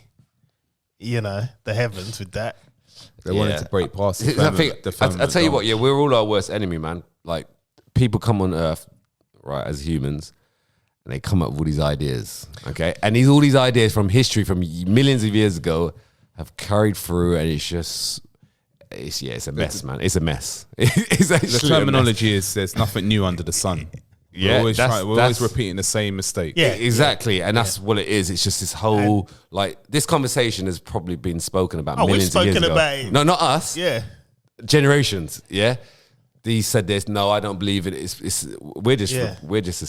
heavens with that. They wanted to break past the I tell you what, we're all our worst enemy, man. Like, people come on Earth, right, as humans, and they come up with all these ideas, okay? And all these ideas from history, from millions of years ago, have carried through, and it's a mess, man. It's a mess. It's actually the terminology is there's nothing new under the sun. Yeah, we're always repeating the same mistake. Yeah, exactly. And that's what it is. It's just this whole, this conversation has probably been spoken about millions of years ago. About it. No, not us. Yeah. Generations, yeah? These said this. No, I don't believe it. We're just the same. We're just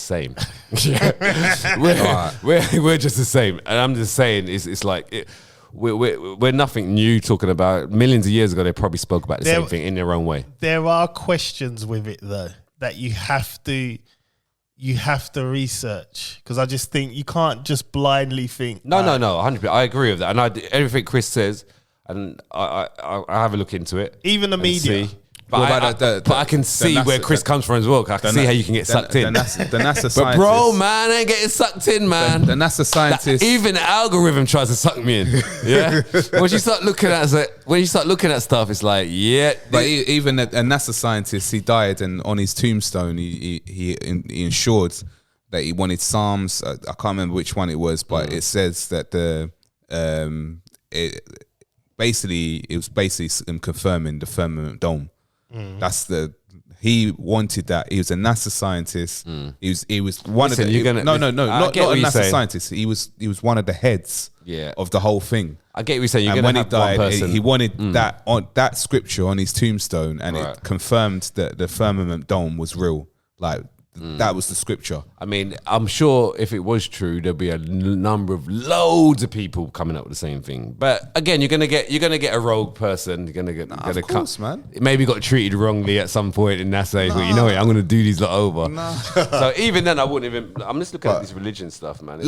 the same. And I'm just saying, it's like we're nothing new talking about. Millions of years ago, they probably spoke about the same thing in their own way. There are questions with it though that you have to research, because I just think you can't just blindly think. No, 100%. I agree with that, and everything Chris says, and I have a look into it. Even the media. But I can see where Chris comes from as well. I can see how you can get sucked in. The NASA but bro, man, I ain't getting sucked in, man. The NASA scientist, even the algorithm tries to suck me in. Yeah, when you start looking at stuff, it's like, yeah. But even a NASA scientist, he died, and on his tombstone, he ensured that he wanted Psalms. I can't remember which one it was, but it says that it was basically confirming the firmament dome. He wanted that. He was a NASA scientist. He was one of the not a NASA scientist. He was one of the heads of the whole thing. I get what you're saying. And when he died, he wanted that on that scripture on his tombstone, and it confirmed that the firmament dome was real. Like that was the scripture. I mean, I'm sure if it was true, there'd be a loads of people coming up with the same thing. But again, you're gonna get a rogue person. You're gonna get, of course, man. Maybe got treated wrongly at some point in NASA. But you know what? I'm gonna do these lot over. So even then, I wouldn't even. I'm just looking at this religion stuff, man.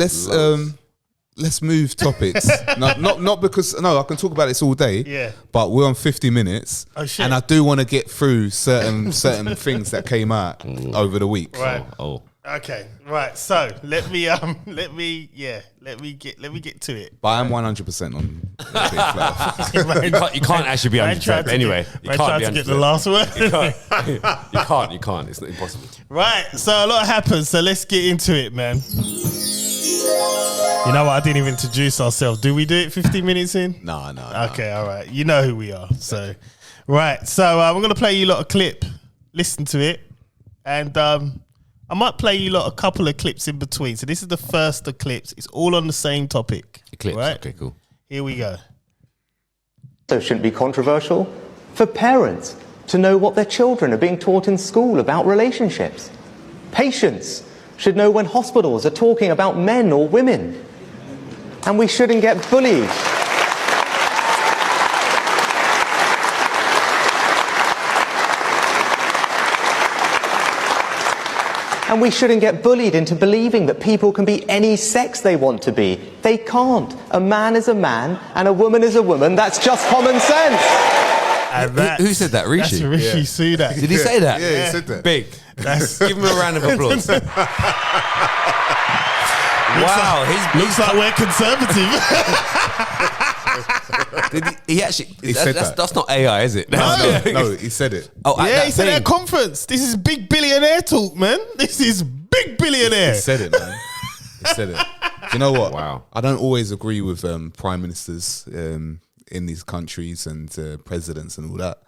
Let's move topics. not because I can talk about this all day. Yeah. But we're on 50 minutes, and I do want to get through certain things that came out over the week. Right. Oh. Okay. Right. So let me get to it. But I'm 100% on. You can't actually be 100%. Anyway, you can't be 100%. Get the last word. You can't. It's not impossible. Right. So a lot happens. So let's get into it, man. You know what? I didn't even introduce ourselves. Do we do it 15 minutes in? No. Okay, all right. You know who we are. So, right. So we're going to play you lot a clip. Listen to it. And I might play you lot a couple of clips in between. So this is the first of clips. It's all on the same topic. The clips. Right? Okay, cool. Here we go. So it shouldn't be controversial for parents to know what their children are being taught in school about relationships. Patients should know when hospitals are talking about men or women. And we shouldn't get bullied. And we shouldn't get bullied into believing that people can be any sex they want to be. They can't. A man is a man and a woman is a woman. That's just common sense. And who said that? Rishi? That's Rishi Sunak. Did he say that? Yeah, he said that. Big. Give him a round of applause. Wow, looks like we're conservative. He actually? said that. That's not AI, is it? No, he said it. Oh, Yeah, he said at a conference. This is big billionaire talk, man. This is big billionaire. He said it, man. He said it. You know what? Wow. I don't always agree with prime ministers in these countries and presidents and all that.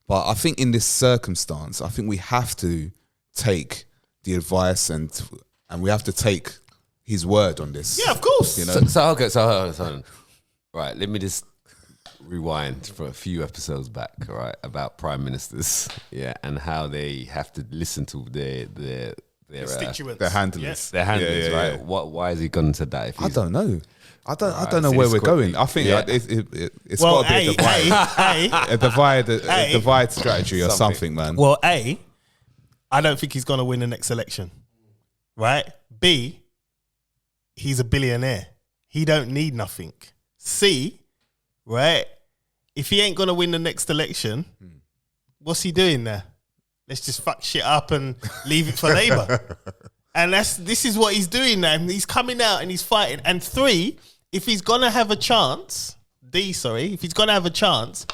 But I think in this circumstance, I think we have to take the advice and we have to take his word on this. Yeah, of course. You know? So hold on. Right, let me just rewind for a few episodes back, all right, about prime ministers, and how they have to listen to their constituents, their handlers, right? Why has he gone to that? I don't know. I don't know where we're going. I think it's got to be a divide strategy or something, man. Well, I don't think he's going to win the next election, right? B, he's a billionaire. He don't need nothing. C, right? If he ain't going to win the next election, what's he doing there? Let's just fuck shit up and leave it for Labour. And this is what he's doing now. He's coming out and he's fighting. And three, if he's going to have a chance, if he's going to have a chance,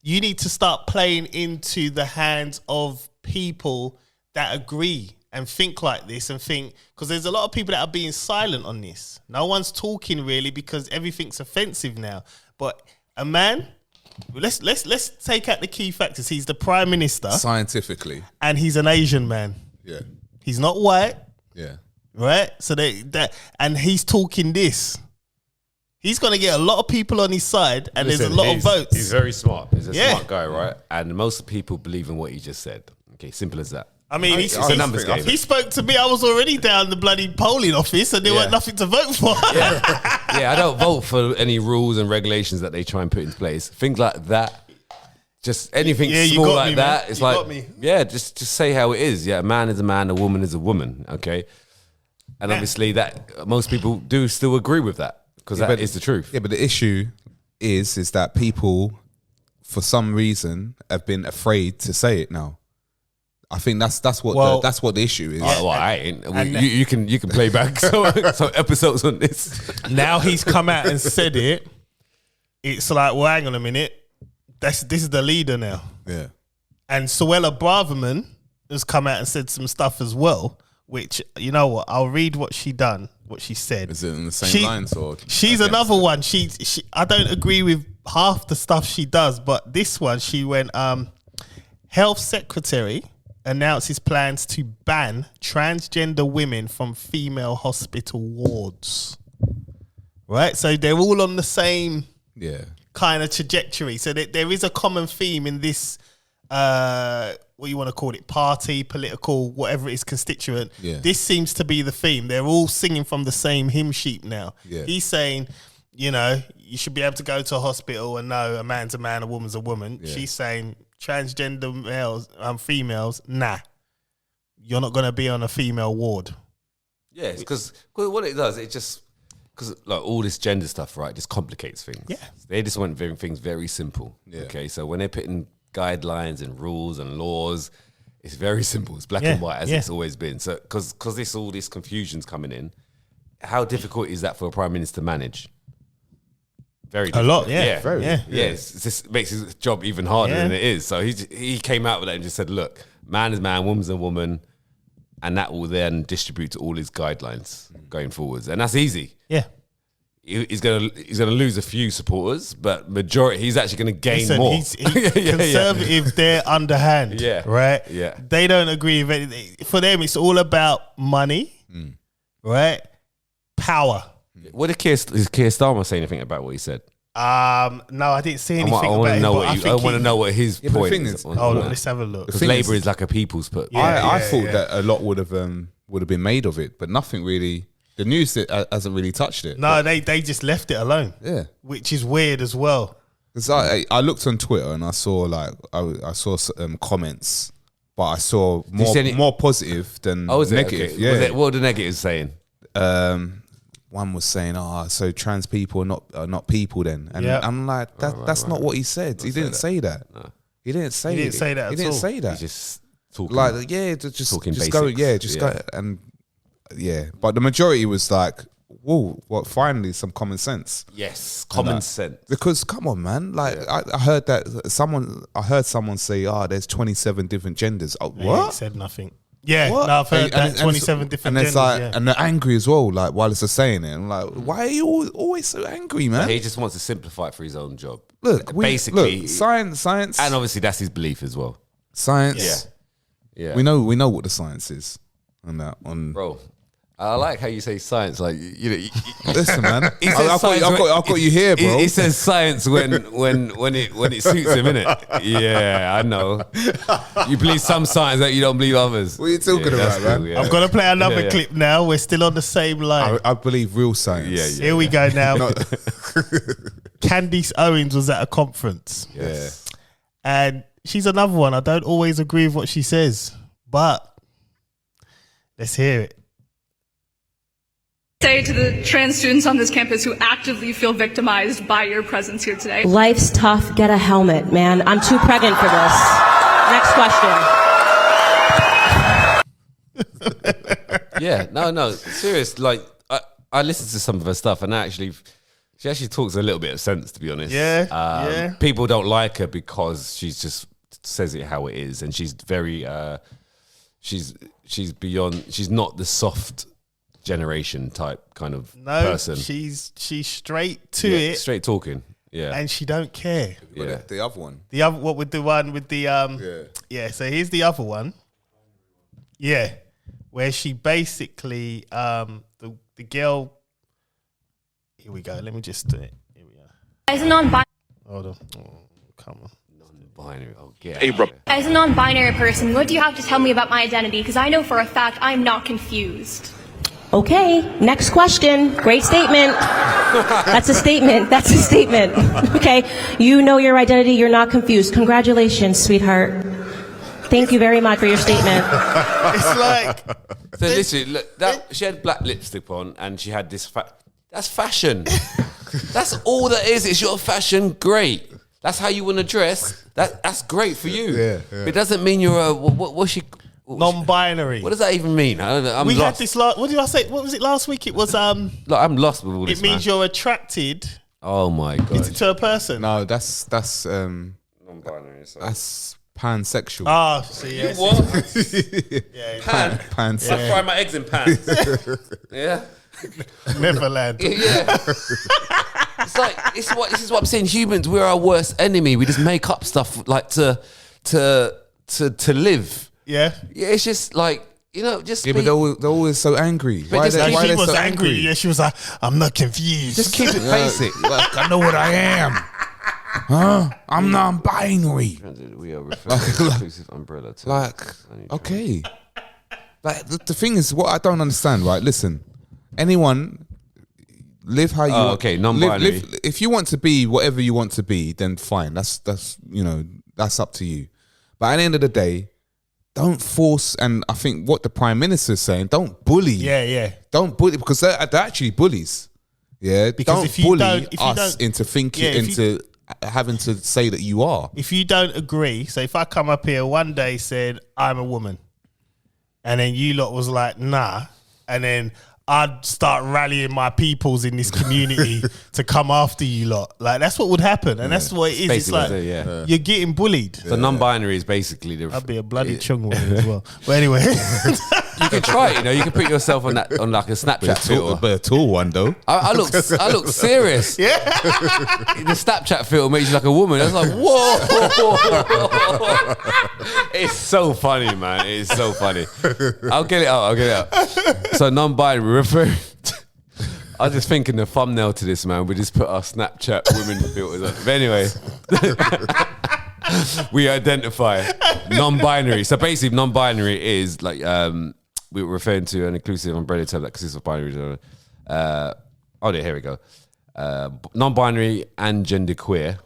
you need to start playing into the hands of people that agree and think like this and think, because there's a lot of people that are being silent on this. No one's talking really because everything's offensive now. But a man, let's take out the key factors. He's the prime minister. Scientifically. And he's an Asian man. Yeah. He's not white. Yeah. Right? So and he's talking this. He's going to get a lot of people on his side, and there's a lot of votes. He's very smart. He's a smart guy, right? And most people believe in what he just said. Okay, simple as that. I mean, it's a numbers game. He spoke to me. I was already down the bloody polling office, and there weren't nothing to vote for. I don't vote for any rules and regulations that they try and put in place. Things like that. Just anything small like that. It's like, just say how it is. Yeah, a man is a man, a woman is a woman. Okay, and obviously that most people do still agree with that because that is the truth. Yeah, but the issue is that people for some reason, have been afraid to say it now. I think that's what the issue is. Well, I ain't. You can play back some episodes on this. Now he's come out and said it. It's like, well, hang on a minute. This is the leader now. Yeah. And Suella Braverman has come out and said some stuff as well, which, you know what, I'll read what she said. Is it in the same lines or? She's another one. She I don't agree with half the stuff she does, but this one, she went, Health Secretary announces plans to ban transgender women from female hospital wards. Right? So they're all on the same kind of trajectory. So there is a common theme in this, what you want to call it, party, political, whatever it is, constituent. Yeah. This seems to be the theme. They're all singing from the same hymn sheet now. Yeah. He's saying, you know, you should be able to go to a hospital and know a man's a man, a woman's a woman. Yeah. She's saying transgender males, females, nah. You're not going to be on a female ward. Yeah, because what it does, it just, because like all this gender stuff, right, just complicates things. Yeah. They just want things very simple. Yeah. Okay, so when they're putting guidelines and rules and laws, it's very simple. It's black and white as it's always been. So because all this confusion's coming in, how difficult is that for a prime minister to manage? Very difficult. A lot, yeah. It just makes his job even harder than it is. So he came out with that and just said, look, man is man, woman's a woman, and that will then distribute to all his guidelines going forwards. And that's easy. Yeah. He's gonna lose a few supporters, but majority he's actually gonna gain more. He's conservative, they're underhand. Yeah. Right? Yeah. They don't agree with anything. For them, it's all about money, right? Power. What did Keir Starmer say anything about what he said? No, I didn't see anything I want to know I want to know what his point is. Hold on, let's have a look. Because Labour is like a people's put. I thought that a lot would have been made of it, but nothing really. The news hasn't really touched it. No, they just left it alone. Yeah, which is weird as well. Because I looked on Twitter and I saw I saw comments, but I saw more positive than negative. Okay. Yeah, what were the negatives saying? One was saying, so trans people are not people then. And I'm like, that's not what he said. He didn't say that. No. He didn't say that at all. He didn't say that. He just talking. Like, just go, go. And but the majority was like, whoa, finally some common sense. Yes, common sense. Because come on, man. Like, I heard someone say, there's 27 different genders. Oh, what? He said nothing. Yeah, no, I've heard that 27 different genders. And they're angry as well, like, while it's saying it. I'm like, why are you always so angry, man? He just wants to simplify it for his own job. Basically, science. And obviously that's his belief as well. Science. Yeah. We know what the science is on that. Bro, I like how you say science. Like, listen, man. I've got you here, bro. He says science when it suits him, innit? Yeah, I know. You believe some science that you don't believe others. What are you talking about, man? Cool, I'm gonna play another clip now. We're still on the same line. I believe real science. Here we go now. Candace Owens was at a conference. Yes. And she's another one. I don't always agree with what she says, but let's hear it. Say to the trans students on this campus who actively feel victimized by your presence here today? Life's tough. Get a helmet, man. I'm too pregnant for this. Next question. Yeah, no, serious. Like, I listened to some of her stuff, and she actually talks a little bit of sense, to be honest. Yeah. People don't like her because she just says it how it is, and she's very, she's beyond. She's not the soft generation type kind of person. She's straight to it, straight talking. Yeah, and she don't care. Yeah, the other one. What with the one with the So here's the other one. Yeah, where she basically the girl. Here we go. Let me just do it. Here we go. As a non-binary. Hold on. Oh, come on. Non-binary. Oh, yeah. As a non-binary person, what do you have to tell me about my identity? Because I know for a fact I'm not confused. Okay, next question. Great statement. That's a statement. Okay, you know your identity. You're not confused. Congratulations, sweetheart. Thank you very much for your statement. It's like... So listen, look, she had black lipstick on and she had this... That's fashion. That's all that is. It's your fashion. Great. That's how you want to dress. That's great for you. Yeah. But it doesn't mean you're a what's she non-binary. What does that even mean? I'm we lost. had this. What did I say? What was it last week? It was Look, I'm lost with all this. It means man. you're attracted. Oh my god. To a person. No, that's non-binary. So. that's pansexual. Ah, see, You what? Pan. I fry my eggs in pans. Yeah. Neverland. Yeah. It's like this is what I'm saying. Humans, we're our worst enemy. We just make up stuff like to live. Yeah. Yeah, it's just like, just Yeah, but they're always so angry. But just She they was so angry. Yeah, she was like, I'm not confused. just keep it basic. Like, I know what I am. Huh? I'm non-binary. We are referring to inclusive umbrella terms. Like, okay. Like the thing is, what I don't understand, right? Listen, anyone live how you want. Okay, non-binary. If you want to be whatever you want to be, then fine. That's that's up to you. But at the end of the day, don't force. And I think what the Prime Minister is saying, don't bully. Yeah. Don't bully, because they're actually bullies. Yeah, Because don't if you bully don't- if you us don't- into thinking, Yeah, if into having to say that you are. If you don't agree, so if I come up here one day said I'm a woman, and then you lot was like nah, and then I'd start rallying my peoples in this community to come after you lot. Like that's what would happen, and that's what it is. It's basically like what it is, you're getting bullied. So non-binary is basically the. I'd be a bloody chung woman as well. But anyway, You can try it. You can put yourself on like a Snapchat filter. But a tall one though. I look serious. yeah, The Snapchat filter makes you like a woman. I was like, whoa! It's so funny, man. It's so funny. I'll get it out. So non-binary refer. I was just thinking the thumbnail to this, man. We just put our Snapchat women filters on. But anyway, we identify non-binary. So basically, non-binary is like we were referring to an inclusive umbrella term that consists of binaries. Here we go. Non-binary and genderqueer,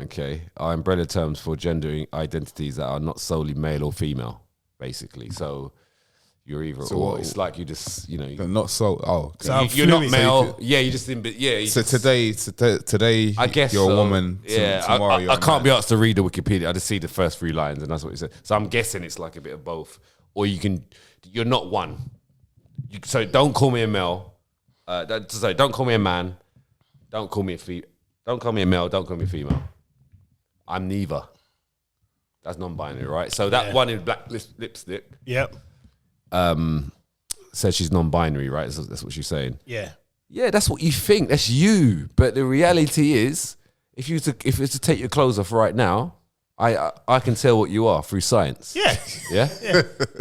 okay, are umbrella terms for gender identities that are not solely male or female, basically. So you're either or. It's like you just, They're not so. Oh, okay. you're not male. Yeah, you just So today, I guess you're so. a woman. Yeah, Tomorrow you're I a can't man. be asked to read the Wikipedia. I just see the first 3 lines, and that's what it said. So I'm guessing it's like a bit of both, or you're not one. So don't call me a male. Don't call me a man. Don't call me a Don't call me a male. Don't call me a female. I'm neither. That's non-binary, right? So that one in black lipstick. yep, Says she's non-binary, right? That's what she's saying. yeah. Yeah, that's what you think. That's you. But the reality is, if you were to take your clothes off right now, I can tell what you are through science. Yeah, Yeah?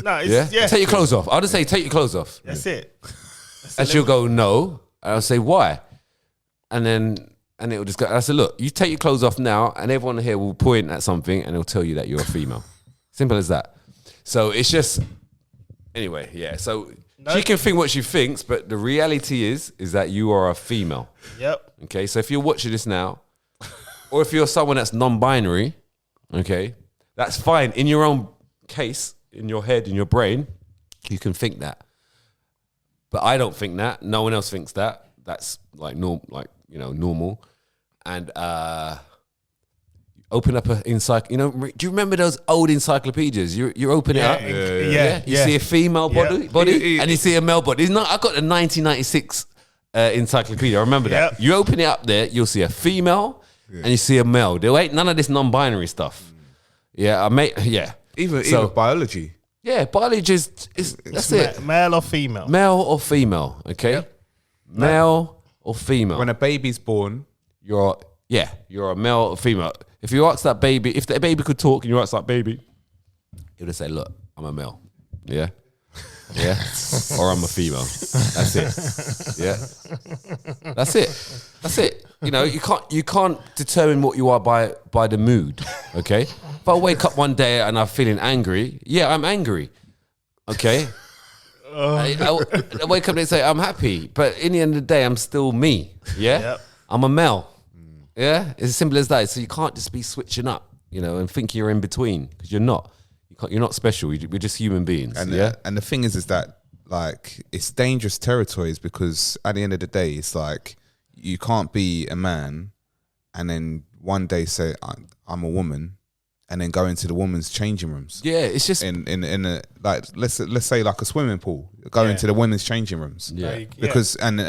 no, it's, Yeah? yeah. Take your clothes off. I'll just say, take your clothes off. That's it. And she'll go, no. And I'll say, why? And it'll just go, I said, look, you take your clothes off now, and everyone here will point at something and it'll tell you that you're a female. Simple as that. So it's just, anyway, yeah. So she can think what she thinks, but the reality is that you are a female. Yep. Okay, so if you're watching this now, or if you're someone that's non-binary, okay, that's fine. In your own case, in your head, in your brain, you can think that. But I don't think that. No one else thinks that. That's like normal. And open up do you remember those old encyclopedias? You open it up. You see a female body and you see a male body. I got the 1996 encyclopedia. I remember that. Yep. You open it up there, you'll see a female and you see a male. There ain't none of this non-binary stuff. Yeah, Even biology. Yeah, biology is that's it. Male or female? Male or female, okay? Yep. Male or female. When a baby's born, You're a male or female. If you ask that baby, if the baby could talk and you ask that baby, he'll just say, look, I'm a male. Yeah? Yeah? Or I'm a female. That's it. Yeah? That's it. You can't determine what you are by the mood. Okay? If I wake up one day and I'm feeling angry, yeah, I'm angry. Okay? I wake up and say I'm happy, but in the end of the day, I'm still me. Yeah? Yep. I'm a male. Yeah? It's as simple as that. So you can't just be switching up, and think you're in between, because you're not. You're not special. We're just human beings. and yeah? the thing is that like it's dangerous territories, because at the end of the day, it's like you can't be a man and then one day say I'm a woman, and then go into the women's changing rooms. Yeah, it's just in a, like let's say like a swimming pool. Go into the women's changing rooms. Yeah. Because and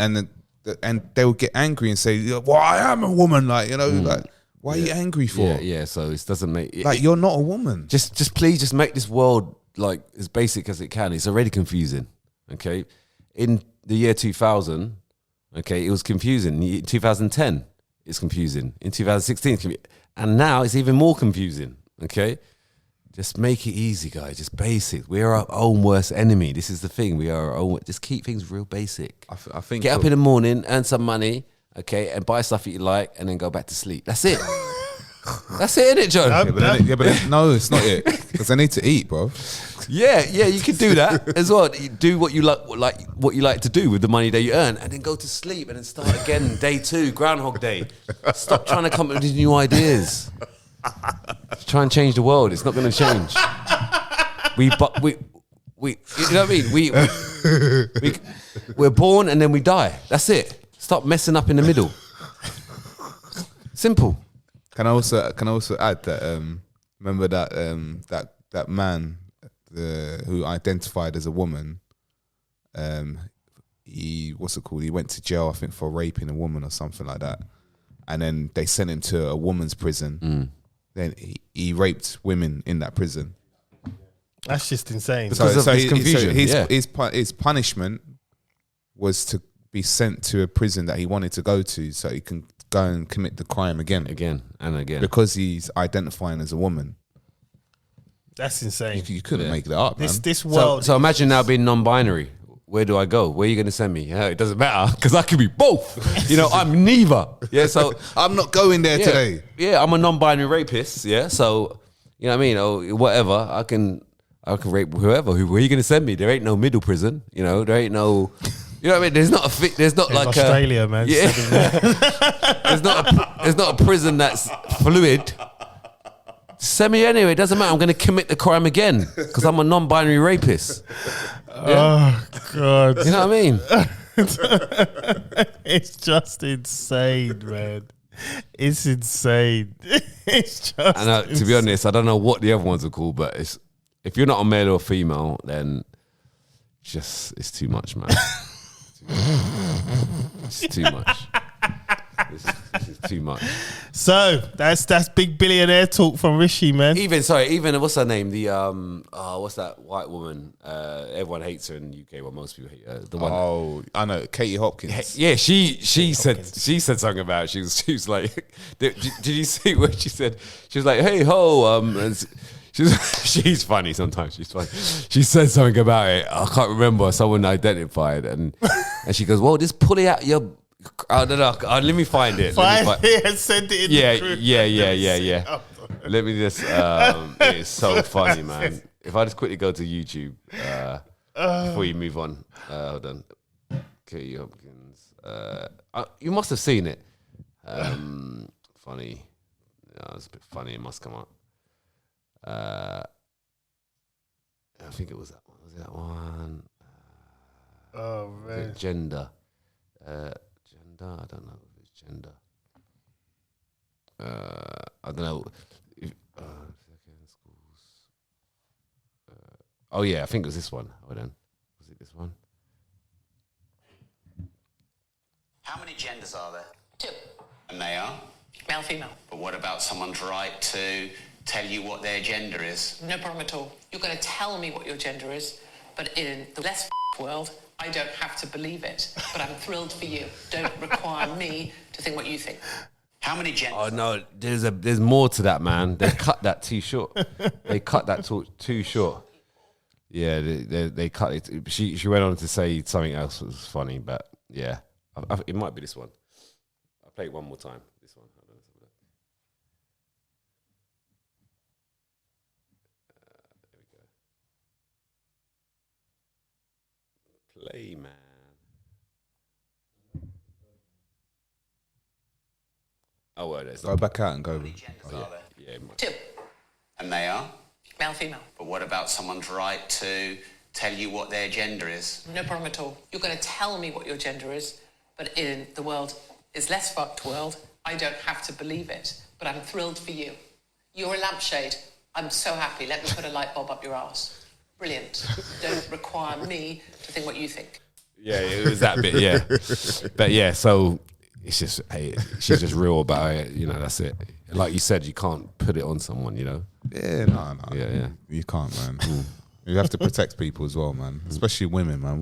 they would get angry and say, "Well, I am a woman." Like like why are you angry for? Yeah. So it doesn't make like you're not a woman. Just please, just make this world like as basic as it can. It's already confusing. Okay, in the year 2000, okay, it was confusing. In 2010, it's confusing. In 2016, it's confusing. And now it's even more confusing. Okay, just make it easy, guys. Just basic. We are our own worst enemy. This is the thing. We are our own. Just keep things real basic. I think get up in the morning, earn some money, okay, and buy stuff that you like, and then go back to sleep. That's it. That's it, innit, John? But no, it's not it. Because I need to eat, bro. Yeah, you can do that as well. You do what you like to do with the money that you earn, and then go to sleep, and then start again. Day 2, Groundhog Day. Stop trying to come up with these new ideas. Try and change the world. It's not going to change. We, you know what I mean? We're born and then we die. That's it. Stop messing up in the middle. Simple. Can I also add that remember that that man who identified as a woman, he went to jail, I think, for raping a woman or something like that, and then they sent him to a woman's prison. Then he raped women in that prison. That's just insane. Because of his confusion. His punishment was to be sent to a prison that he wanted to go to, so he can go and commit the crime again and again, because he's identifying as a woman. That's insane. You couldn't make that up, man. This world. So imagine now being non-binary. Where do I go? Where are you going to send me? Yeah, it doesn't matter because I could be both. You know, I'm neither. Yeah, so I'm not going there today. Yeah, I'm a non-binary rapist. Yeah, so you know what I mean, or whatever. I can rape whoever. Where are you going to send me? There ain't no middle prison. You know, there ain't no. You know what I mean? There's not like Australia, man. Yeah. there's not a prison that's fluid. Send me anyway. It doesn't matter. I'm going to commit the crime again because I'm a non-binary rapist. Yeah? Oh God! You know what I mean? It's just insane, man. It's insane. It's just. And to be honest, I don't know what the other ones are called, but if you're not a male or female, then it's too much, man. It's too much. This is too much. So that's big billionaire talk from Rishi, man. Even what's her name? The what's that white woman? Everyone hates her in the UK. Well, most people hate her. The one. Oh, I know, Katie Hopkins. Yeah, she said something about it. She was like, did you see what she said? She was like, hey ho, and she's funny sometimes. She's funny. She said something about it. I can't remember. Someone identified, and she goes, well, just pull it out your. I don't know. Let me find it. Find it and send it in the group. Yeah. Let me just. It's so funny, man. If I just quickly go to YouTube before you move on. Hold on. Katie Hopkins. You must have seen it. Funny. It's a bit funny. It must come up. I think it was that one. Was it that one? Oh man. Gender. I don't know if it's gender. I don't know. Second schools. Oh yeah, I think it was this one. Hold on. Was it this one? How many genders are there? 2. And they are? Male, female. But what about someone's right to tell you what their gender is? No problem at all. You're going to tell me what your gender is, but in the less world, I don't have to believe it, but I'm thrilled for you. Don't require me to think what you think. How many genders? Oh no, there's more to that, man. They cut that too short. They cut that too short. Yeah, they cut it. She went on to say something else that was funny, but yeah, it might be this one. I'll play it one more time. This one. Play, man. Oh, well, there's Go back out and go. How many genders are there? Yeah. 2. And they are? Male, female. But what about someone's right to tell you what their gender is? No problem at all. You're going to tell me what your gender is, but in the world is less fucked world, I don't have to believe it, but I'm thrilled for you. You're a lampshade. I'm so happy. Let me put a light bulb up your arse. Brilliant. Don't require me to think what you think. Yeah, it was that bit, yeah. But yeah, so it's just, hey, she's just real about it, you know, that's it. Like you said, you can't put it on someone, you know? Yeah, no. Yeah. You can't, man. You have to protect people as well, man. Especially women, man.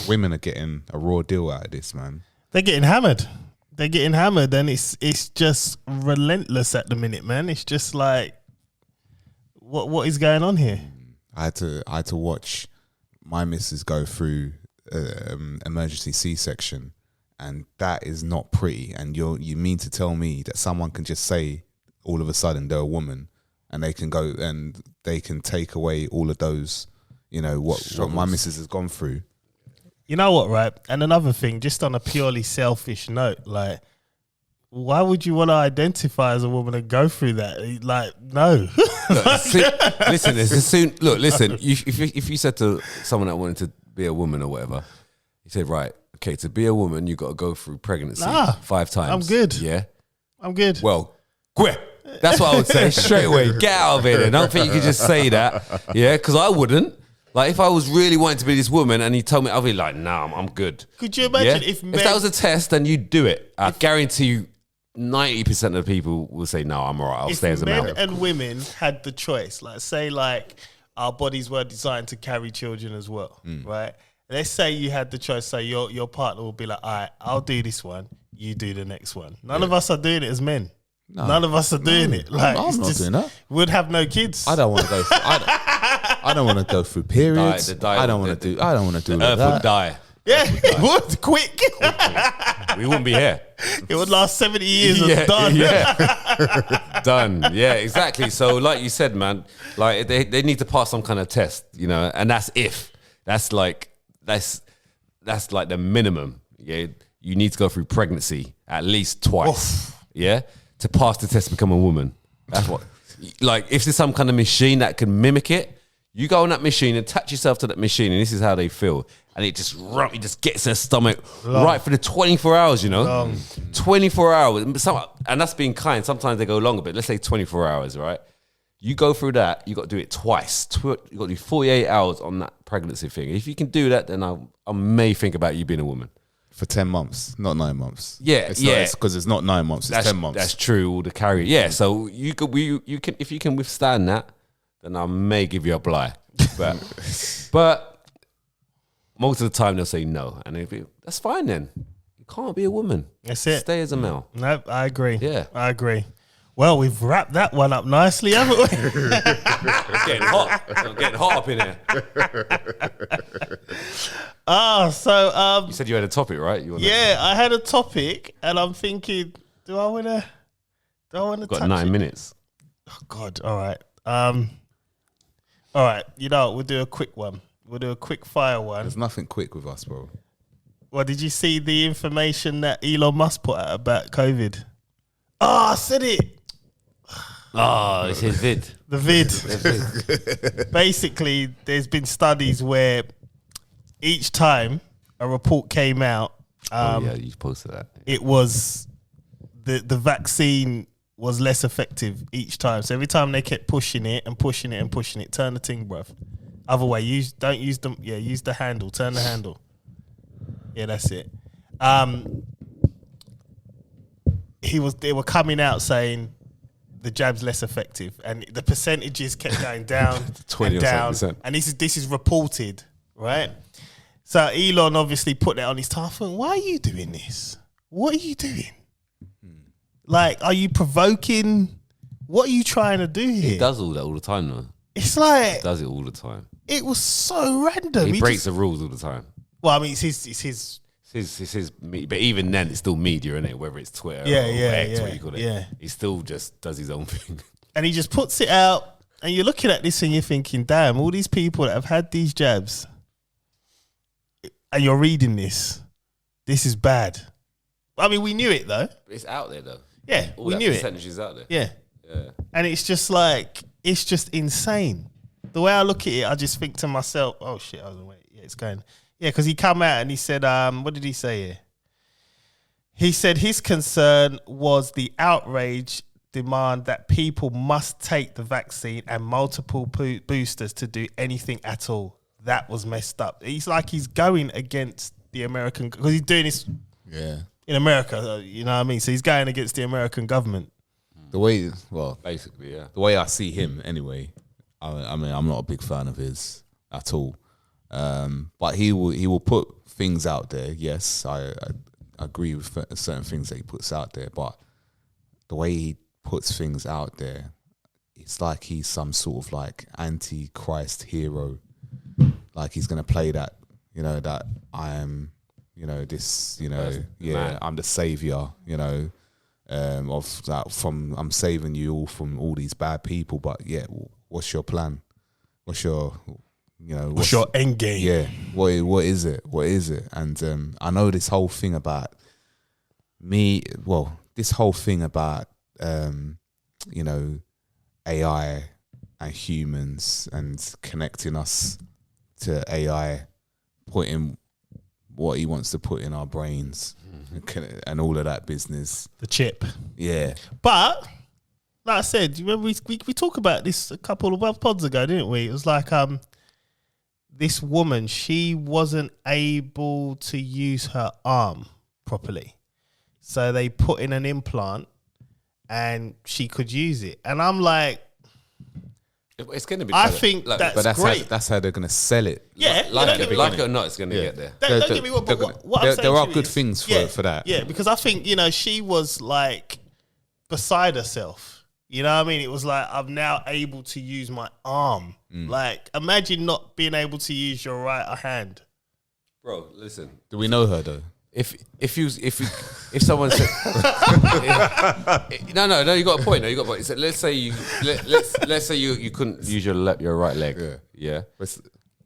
Women are getting a raw deal out of this, man. They're getting hammered. And it's just relentless at the minute, man. It's just like, what is going on here? I had to watch my missus go through emergency C-section, and that is not pretty. And you mean to tell me that someone can just say all of a sudden they're a woman, and they can go and they can take away all of those, you know, what my missus has gone through. You know what, right? And another thing, just on a purely selfish note, like, why would you want to identify as a woman and go through that? Like, no. Listen, if you said to someone that wanted to be a woman or whatever, you said, right, okay, to be a woman, you got to go through pregnancy 5 times. I'm good. Yeah? I'm good. Well, quit. That's what I would say straight away. Get out of it. I don't think you could just say that. Yeah, because I wouldn't. Like, if I was really wanting to be this woman and he told me, I'd be like, nah, I'm good. Could you imagine if men, that was a test, then you'd do it. I guarantee you 90% of the people will say, no, I'm all right. I'll stay as a male. If men and women had the choice, like, say, like, our bodies were designed to carry children as well, right? Let's say you had the choice, so your partner will be like, all right, I'll do this one, you do the next one. None of us are doing it as men. No. None of us are doing it. Like, I'm not doing that. We'd have no kids. I don't want to go. I don't want to go through periods. I don't want to do Earth would die. Yeah, it would quick. We wouldn't be here. It would last 70 years and done. Yeah. Done. Yeah, exactly. So, like you said, man, like they need to pass some kind of test, you know, and that's like the minimum. Yeah, you need to go through pregnancy at least twice. Oof. Yeah. To pass the test to become a woman. That's what, like, if there's some kind of machine that can mimic it, you go on that machine, attach yourself to that machine, and this is how they feel. And it just gets their stomach right for the 24 hours, you know? 24 hours. And that's being kind. Sometimes they go longer, but let's say 24 hours, right? You go through that, you got to do it twice. You got to do 48 hours on that pregnancy thing. If you can do that, then I may think about you being a woman. For 10 months, not 9 months. Yeah, it's because it's not 9 months. It's 10 months. That's true. All the carry. Yeah. So you can if you can withstand that, then I may give you a bly. But most of the time they'll say no, and that's fine. Then you can't be a woman. That's it. Stay as a male. No, I agree. Yeah, I agree. Well, we've wrapped that one up nicely, haven't we? It's getting hot. It's getting hot up in here. So you said you had a topic, right? I had a topic, and I'm thinking, do I want to? Got 9 minutes. Oh God! All right. All right. You know, we'll do a quick one. We'll do a quick fire one. There's nothing quick with us, bro. Well, did you see the information that Elon Musk put out about COVID? Oh, I said it. Oh, it's his vid. The vid. Basically, there's been studies where each time a report came out, you posted that. It was the vaccine was less effective each time. So every time they kept pushing it and pushing it and pushing it, turn the thing, bruv. Other way, don't use them. Yeah, use the handle. Turn the handle. Yeah, that's it. They were coming out saying the jab's less effective, and the percentages kept going down 20 and down. 7%. And this is reported, right? So Elon obviously put that on his telephone. Why are you doing this? What are you doing? Like, are you provoking? What are you trying to do here? He does all that all the time, though. It's like he does it all the time. It was so random. He breaks the rules all the time. Well, I mean, it's his. But even then, it's still media, isn't it? Whether it's Twitter or X, what you call it. Yeah. He still just does his own thing. And he just puts it out, and you're looking at this and you're thinking, damn, all these people that have had these jabs, and you're reading this is bad. I mean, we knew it, though. It's out there, though. Yeah, all we that knew it. Percentage is out there. Yeah. And it's just like, it's just insane. The way I look at it, I just think to myself, oh, shit, I was wait. Yeah, it's going... Yeah, because he come out and he said, what did he say here? He said his concern was the outrage demand that people must take the vaccine and multiple boosters to do anything at all. That was messed up. He's going against the American, because he's doing this in America, you know what I mean? So he's going against the American government. The way, basically, yeah. The way I see him, anyway. I mean, I'm not a big fan of his at all. But he will put things out there. Yes, I agree with certain things that he puts out there. But the way he puts things out there, it's like he's some sort of like anti-Christ hero. Like he's gonna play that, you know, that I am, you know, this, you know, I'm the savior, you know, of that. I'm saving you all from all these bad people. But what's your plan? What's your, you know, what's your end game? Yeah, what is it? What is it? And I know this whole thing about this whole thing about you know, AI and humans and connecting us to AI, putting what he wants to put in our brains and all of that business. The chip. Yeah. But, like I said, do you remember we talked about this a couple of pods ago, didn't we? It was like this woman, she wasn't able to use her arm properly. So they put in an implant and she could use it. And I'm like, it's going to be. I think that's great. That's how they're going to sell it. Yeah, like it or not, it's going to get there. Don't get me wrong, but what I'm saying there are good things for that. Yeah, because I think, you know, she was like beside herself. You know what I mean? It was like, I'm now able to use my arm. Like, imagine not being able to use your right hand. Bro, listen. Do we know her though? If someone said no, you got a point. No, you got a point. So let's say you couldn't use your right leg, yeah.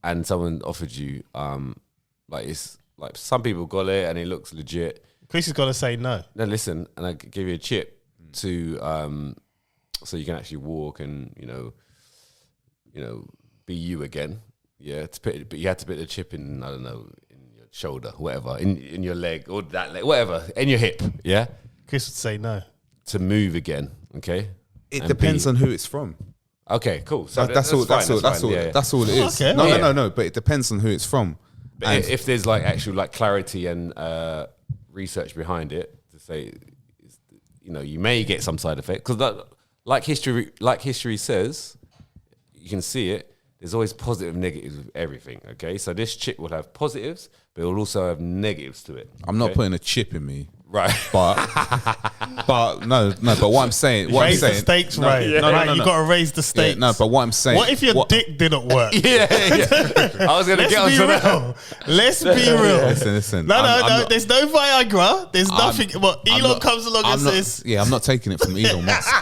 And someone offered you like it's like some people got it and it looks legit. Chris is gonna say no. No, listen, and I give you a chip to so you can actually walk and you know be you again. Yeah, but you had to put the chip in. I don't know. Shoulder, whatever, in your leg or that leg, whatever, in your hip, yeah? Chris would say no. To move again, okay? It depends on who it's from. Okay, cool. So that's all it is. Okay. No, but it depends on who it's from. But if there's like actual like clarity and research behind it to say, you know, you may get some side effect because like history says, you can see it. There's always positive and negatives with everything, okay? So this chip will have positives, but it will also have negatives to it. I'm not putting a chip in me. Right. But no, but what I'm saying... Raise the stakes, right? No. You got to raise the stakes. Yeah, no, but what I'm saying... What if your dick didn't work? Yeah. I was going to get onto that. Let's be real. Listen. No. There's no Viagra. There's nothing. Elon comes along and says... Yeah, I'm not taking it from Elon Musk.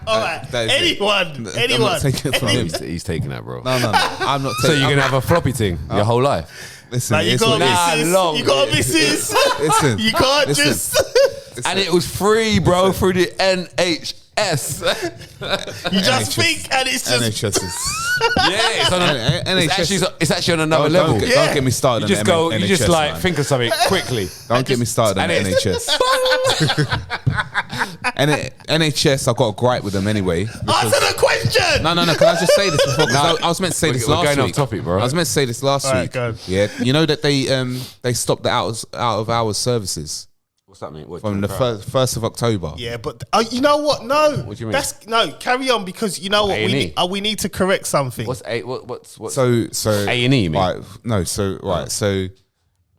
All right. Anyone. I'm not taking it from him. He's taking that, bro. No. I'm not taking it. So you're going to have a floppy thing your whole life? Listen, like you got misses. Listen, you can't just. And it was free, bro, through the NHS. You just think, and it's just. NHS is. Yeah, it's on NHS. It's actually on another level. Don't get me started. You just on NHS, you just like think of something quickly. Don't get me started on NHS. NHS, I've got a gripe with them anyway. Answer the question. No. Can I just say this before? I was meant to say this last week. We're going off topic, bro. I was meant to say this last week. Go. Yeah, you know that they stopped the out of hours services. What's that mean? From the 1st of October. Yeah, but you know what? No. What do you mean? Carry on because you know what we need to correct something. What's so A&E mean? Right, no, so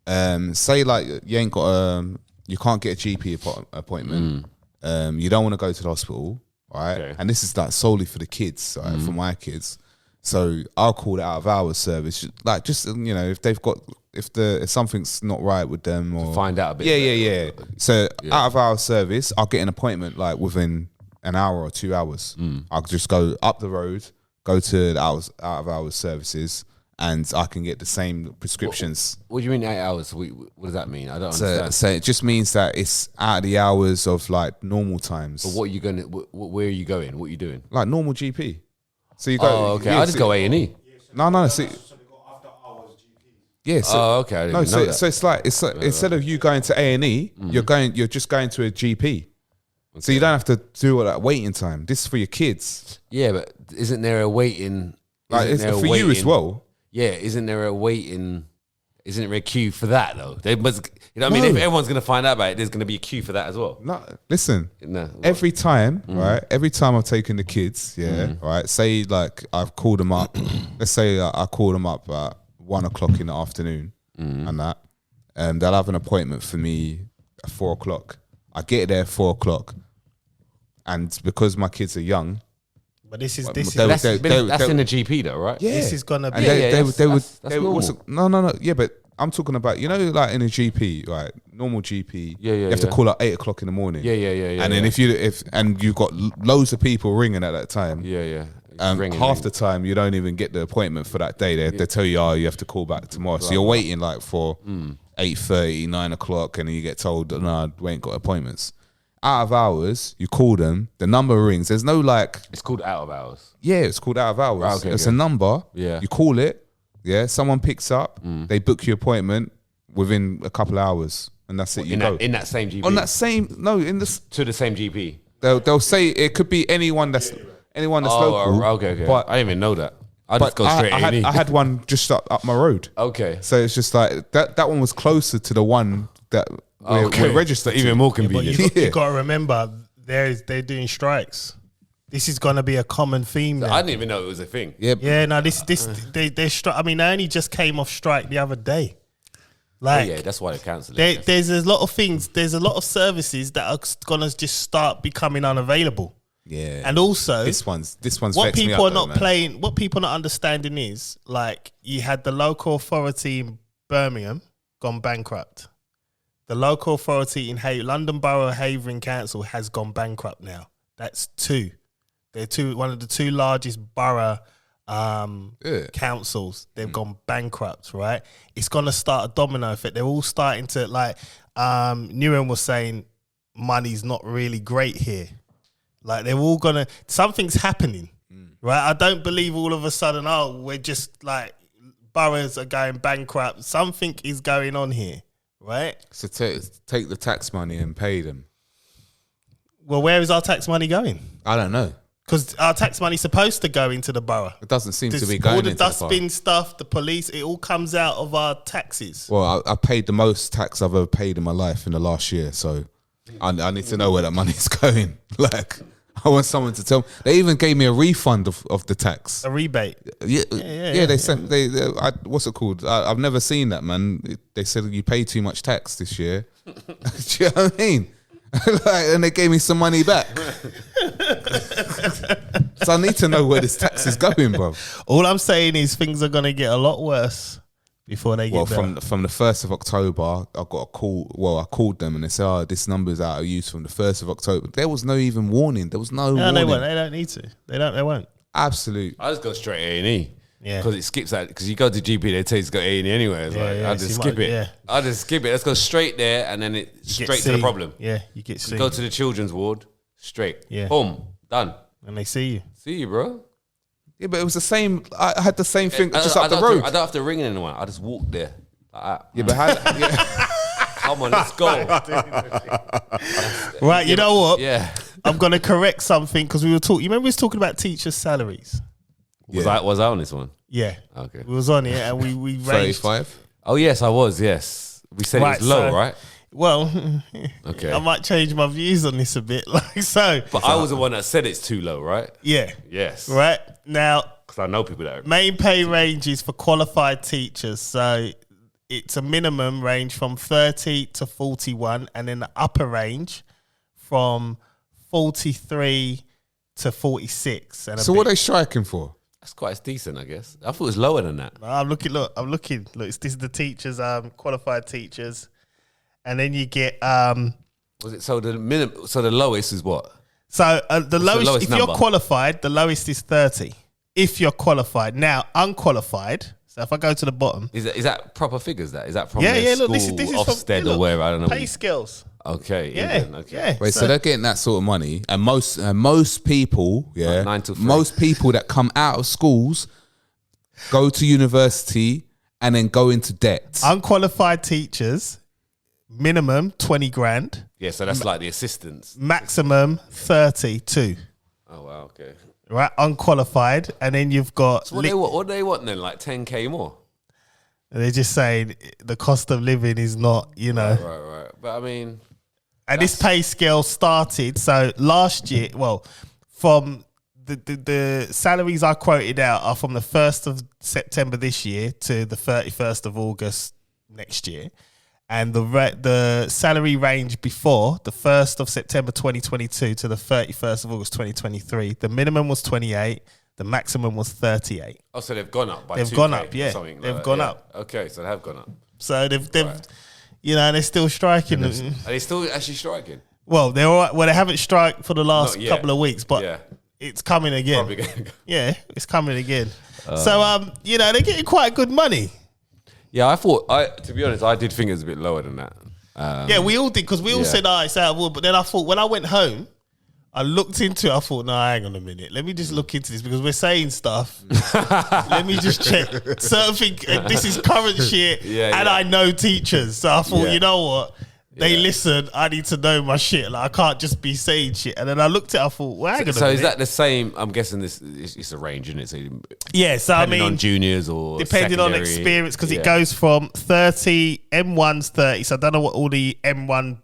say like you ain't got you can't get a GP appointment. You don't want to go to the hospital, right? Okay. And this is like solely for the kids, right? For my kids. So I'll call it out of hours service, like just you know if they've got if something's not right with them or to find out a bit. Yeah. So out of hours service, I'll get an appointment like within an hour or 2 hours. I'll just go up the road, go to the out of hours services, and I can get the same prescriptions. What do you mean 8 hours? What does that mean? I don't understand. So it just means that it's out of the hours of like normal times. But what are you going? Where are you going? What are you doing? Like normal GP. So you go. Oh, okay. I just go A&E. No. See, Yeah. So, Oh, okay. I didn't even know that. so it's like instead of you going to A&E, you're just going to a GP. So you don't have to do all that waiting time. This is for your kids. Yeah, but isn't there a waiting? Like it's for you as well. Yeah, isn't there a waiting? Isn't there a queue for that though? They must, you know what I mean? If everyone's going to find out about it, there's going to be a queue for that as well. No, listen. No, every time, right? Every time I've taken the kids, right. Say like I've called them up. Let's say I called them up at 1 o'clock in the afternoon, and that, they'll have an appointment for me at 4 o'clock. I get there at 4 o'clock, and because my kids are young. But that's in the GP though, right? Yeah. This is gonna be. No. Yeah, but I'm talking about, you know, like in a GP, right? Normal GP. Yeah. You have to call at 8 o'clock in the morning. Yeah. And then if you've got loads of people ringing at that time. Yeah. Half the time you don't even get the appointment for that day. They tell you, you have to call back tomorrow. So you're waiting like for 8:30, 9 o'clock, and then you get told, no, we ain't got appointments. Out of hours, you call them, the number rings. There's no like... It's called out of hours. Yeah, it's called out of hours. Okay, it's a number. Yeah. You call it. Yeah, someone picks up. They book your appointment within a couple of hours. And that's it, you go. In that same GP? On that same... No, to the same GP? They'll say it could be anyone that's local. Okay. But I didn't even know that. I just go straight I had one just up my road. Okay. So it's just like... That one was closer to the one that... We're registered even more convenient. But you got to remember, they're doing strikes. This is going to be a common theme now. I didn't even know it was a thing. Yeah, no, they're I mean, they only just came off strike the other day. Like, that's why they're cancelling. There's a lot of things. There's a lot of services that are going to just start becoming unavailable. Yeah, and also this one's what people are not playing. What people are not understanding is like you had the local authority in Birmingham gone bankrupt. The local authority in London Borough Havering Council has gone bankrupt now. That's two. They're one of the two largest borough councils. They've gone bankrupt, right? It's going to start a domino effect. They're all starting to, like, Newham was saying, money's not really great here. Like, they're all going to, something's happening, right? I don't believe all of a sudden, we're just like, boroughs are going bankrupt. Something is going on here. Right? So take the tax money and pay them. Well, where is our tax money going? I don't know. Because our tax money is supposed to go into the borough. It doesn't seem to be going into the borough. All the dustbin stuff, the police, it all comes out of our taxes. Well, I paid the most tax I've ever paid in my life in the last year, so I need to know where that money's going. Like, I want someone to tell me. They even gave me a refund of the tax. A rebate. Yeah. They sent. What's it called? I've never seen that, man. They said you pay too much tax this year. Do you know what I mean? And they gave me some money back. So I need to know where this tax is going, bro. All I'm saying is things are gonna get a lot worse before they get better. From the 1st of October, I got a call. Well, I called them and they said, this number's out of use from the 1st of October. There was no even warning. There was no warning. They won't. They don't need to. They won't. Absolute. I just go straight A&E. Yeah. Because it skips that. Because you go to GP, they tell you to go A&E anyway. I just skip it. Yeah. I just skip it. Let's go straight there and then straight to the problem. Yeah, you get seen. Go to the children's ward, straight. Yeah. Boom. Done. And they see you. See you, bro. Yeah, but it was the same. I had the same thing just up the road. I don't have to ring anyone. I just walk there. Yeah, but how? Come on, let's go. Right, you know what? Yeah. I'm going to correct something because we were talking. You remember we was talking about teachers' salaries? Was I on this one? Yeah. Okay. We was on it and we raised 35. Oh yes, I was. Yes, we said it's low, right? Well, okay. I might change my views on this a bit, But I was the one that said it's too low, right? Yeah. Yes. Right now, because I know people that are main pay ranges for qualified teachers. So it's a minimum range from 30 to 41, and then the upper range from 43 to 46. And so what are they striking for? That's quite decent, I guess. I thought it was lower than that. I'm looking. Look, this is the teachers, qualified teachers, and then you get. Was it so the minimum? So the lowest is what? So the lowest, if number? you're qualified, the lowest is 30. If you're qualified, now unqualified. So if I go to the bottom, is that proper figures? Is that from Look, this is Ofsted or wherever? I don't know. Pay scales. Okay. Yeah. Okay. Yeah. Wait, so they're getting that sort of money, and most people, yeah, like 9 to 3. most people that come out of schools go to university and then go into debt. Unqualified teachers, minimum 20 grand. Yeah, so that's like the assistants. Maximum 32. Oh wow, okay. Right, unqualified, and then you've got. So what do they want then? Like 10k more? They're just saying the cost of living is not, Right. But I mean, and this pay scale started. So last year, well, from the salaries I quoted out are from the 1st of September this year to the 31st of August next year. And the salary range before the 1st of September 2022 to the 31st of August 2023, the minimum was 28, the maximum was 38. oh, so they've gone up by They've 2K gone up, yeah. or something like They've that, gone yeah. up. Okay, so they have gone up. So they've Right. they're still striking. Are they still actually striking? Well, they're all right. Well, they haven't striked for the last Not yet. couple of weeks, but Yeah. it's coming again. Probably gonna go. Yeah, it's coming again. So they're getting quite good money. Yeah, to be honest, I did think it was a bit lower than that. Yeah, we all did, because we all yeah. said, it's out of order. But then I thought, when I went home, I looked into it. I thought, no, hang on a minute. Let me just look into this, because we're saying stuff. Let me just check. Certain thing, this is current shit, and I know teachers. So I thought, you know what? They listen. I need to know my shit. Like, I can't just be saying shit. And then I looked at it. I thought, well, hang on a minute. So is that the same? I'm guessing it's a range, isn't it? So yeah, so I depending mean, on juniors or depending on secondary, experience, because it goes from 30, M1's 30. So I don't know what all the M1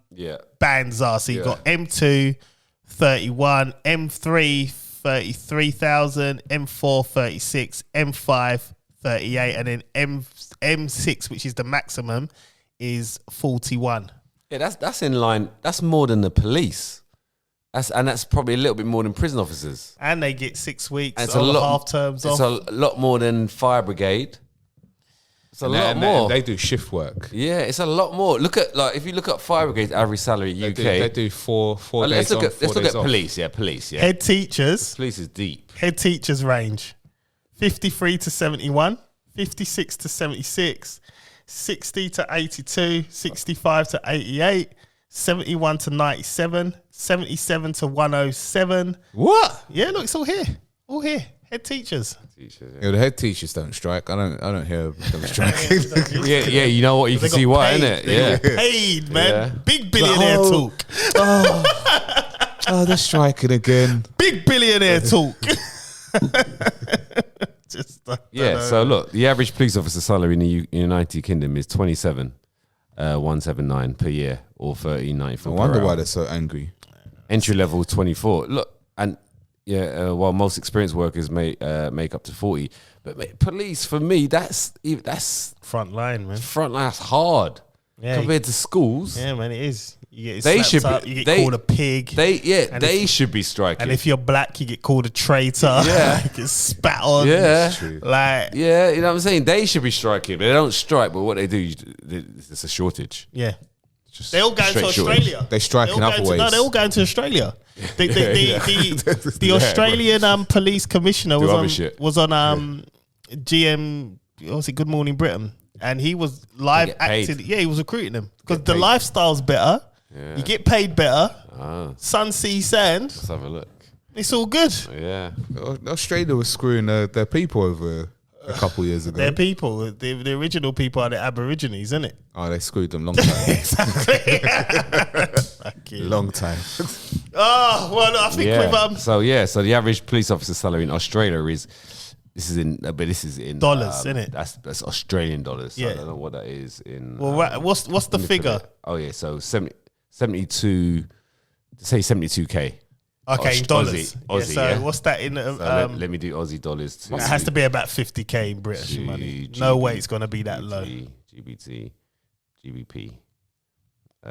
bands are. So you've got M2, 31, M3, 33,000, M4, 36, M5, 38, and then M6, which is the maximum, is 41. Yeah, that's in line. That's more than the police. That's probably a little bit more than prison officers. And they get 6 weeks, And it's half terms off. It's a lot more than fire brigade. It's a lot more. They do shift work. Yeah, it's a lot more. Look at if you look at fire brigade's average salary in UK. They do four days on, Let's look at police. Yeah, police. Yeah, Head teachers. Police is deep. Head teachers range 53 to 71, 56 to 76, 60 to 82, 65 to 88, 71 to 97, 77 to 107. What? Yeah, look, it's all here. All here. Head teachers. The head teachers don't strike. I don't hear them striking. yeah, you know what? You can see why, innit? Yeah. Paid, man. Yeah. Big billionaire talk. Oh, they're striking again. Big billionaire talk. So look, the average police officer salary in the United Kingdom is 27,179 per year, or 13.94. I wonder why they're so angry. Entry level 24. Look, and while most experienced workers make up to 40, but mate, police for me that's front line, man. Front line, that's hard compared to schools. Yeah, man, it is. You get They should up, be- you get they- called a pig. They should be striking. And if you're black, you get called a traitor. Yeah. You get spat on. Yeah. Like, yeah, you know what I'm saying? They should be striking, but they don't strike. But what they do, it's a shortage. yeah. They all going to straight shortage. Australia. They strike They in all other going to- ways. No, they're all going to Australia. The Australian police commissioner Do other shit. was on GM, obviously Good Morning Britain, and he was live get paid. acting. Yeah, he was recruiting them because Get the paid. lifestyle's better. Yeah. You get paid better. Sun, Sun, sea, sand. let's have a look. It's all good. Yeah, Australia was screwing their people over a couple years ago. They're people. The original people are the Aborigines, isn't it? Oh, they screwed them long time. Exactly. Long time. Oh, well, I think yeah. with So the average police officer salary in Australia is this is in dollars, innit? That's Australian dollars. So Yeah. I don't know what that is in. Well, what's the let me put figure? it- Oh yeah, so 72. Say 72k. Okay, in dollars. Aussie, so yeah. what's that in? So let me do Aussie dollars too. It has to be about 50k in British money. No way it's going to be that low. GBP.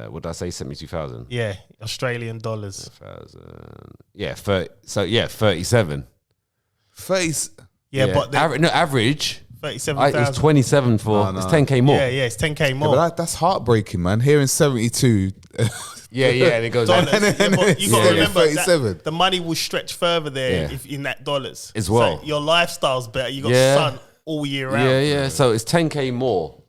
What did I say? 72,000. Yeah, Australian dollars. 1,000. Yeah, 37. Face. Yeah, but the average. 37,000. It's 27 for. No. It's 10k more. Yeah, it's 10k Yeah, more. but that's heartbreaking, man. Hearing 72. Yeah, and it goes Dollars. up. Yeah, but you got to Yeah, remember 37. that the money will stretch further there Yeah. if in that dollars As well. So your lifestyle's better. You got Yeah. sun all year round. Yeah. So it's 10k more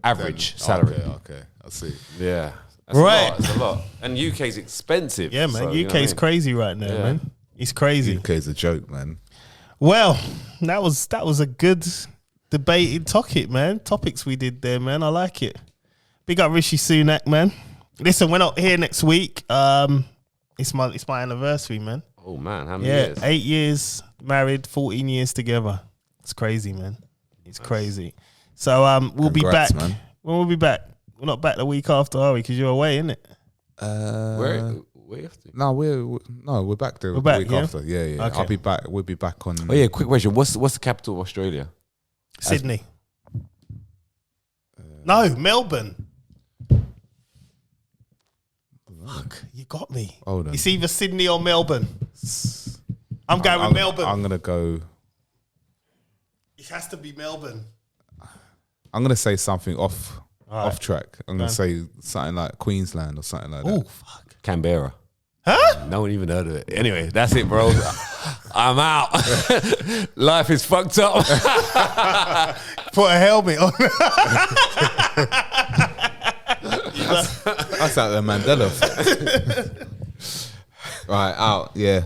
average salary. Okay, I see. Yeah. That's Right. A lot. It's a lot. And UK's expensive. Yeah, man. so, you know UK's what I mean? crazy right now, man. It's crazy. UK's a joke, man. Well, that was a good debated topics we did there, man. I like it. Big up Rishi Sunak, man. Listen, we're not here next week. It's my anniversary, man. Oh man, how many years? 8 years married, 14 years together. It's crazy, man. It's crazy. So we'll Congrats, be back. man. When we'll be back? We're not back the week after, are we? Because you're away, innit? Where you have to? No, we're back the back, week yeah? after. Yeah. Okay. I'll be back. We'll be back on. Oh yeah, quick question. What's the capital of Australia? Sydney. No, Melbourne. Fuck, you got me. Hold on. It's either Sydney or Melbourne. I'm going with Melbourne. I'm gonna go. It has to be Melbourne. I'm gonna say something off Alright. track. I'm gonna say something like Queensland or something like that. Oh, fuck. Canberra. Huh? No one even heard of it. Anyway, that's it, bro. I'm out. Life is fucked up. Put a helmet on. That's out the Mandela effect. Right, out. Yeah.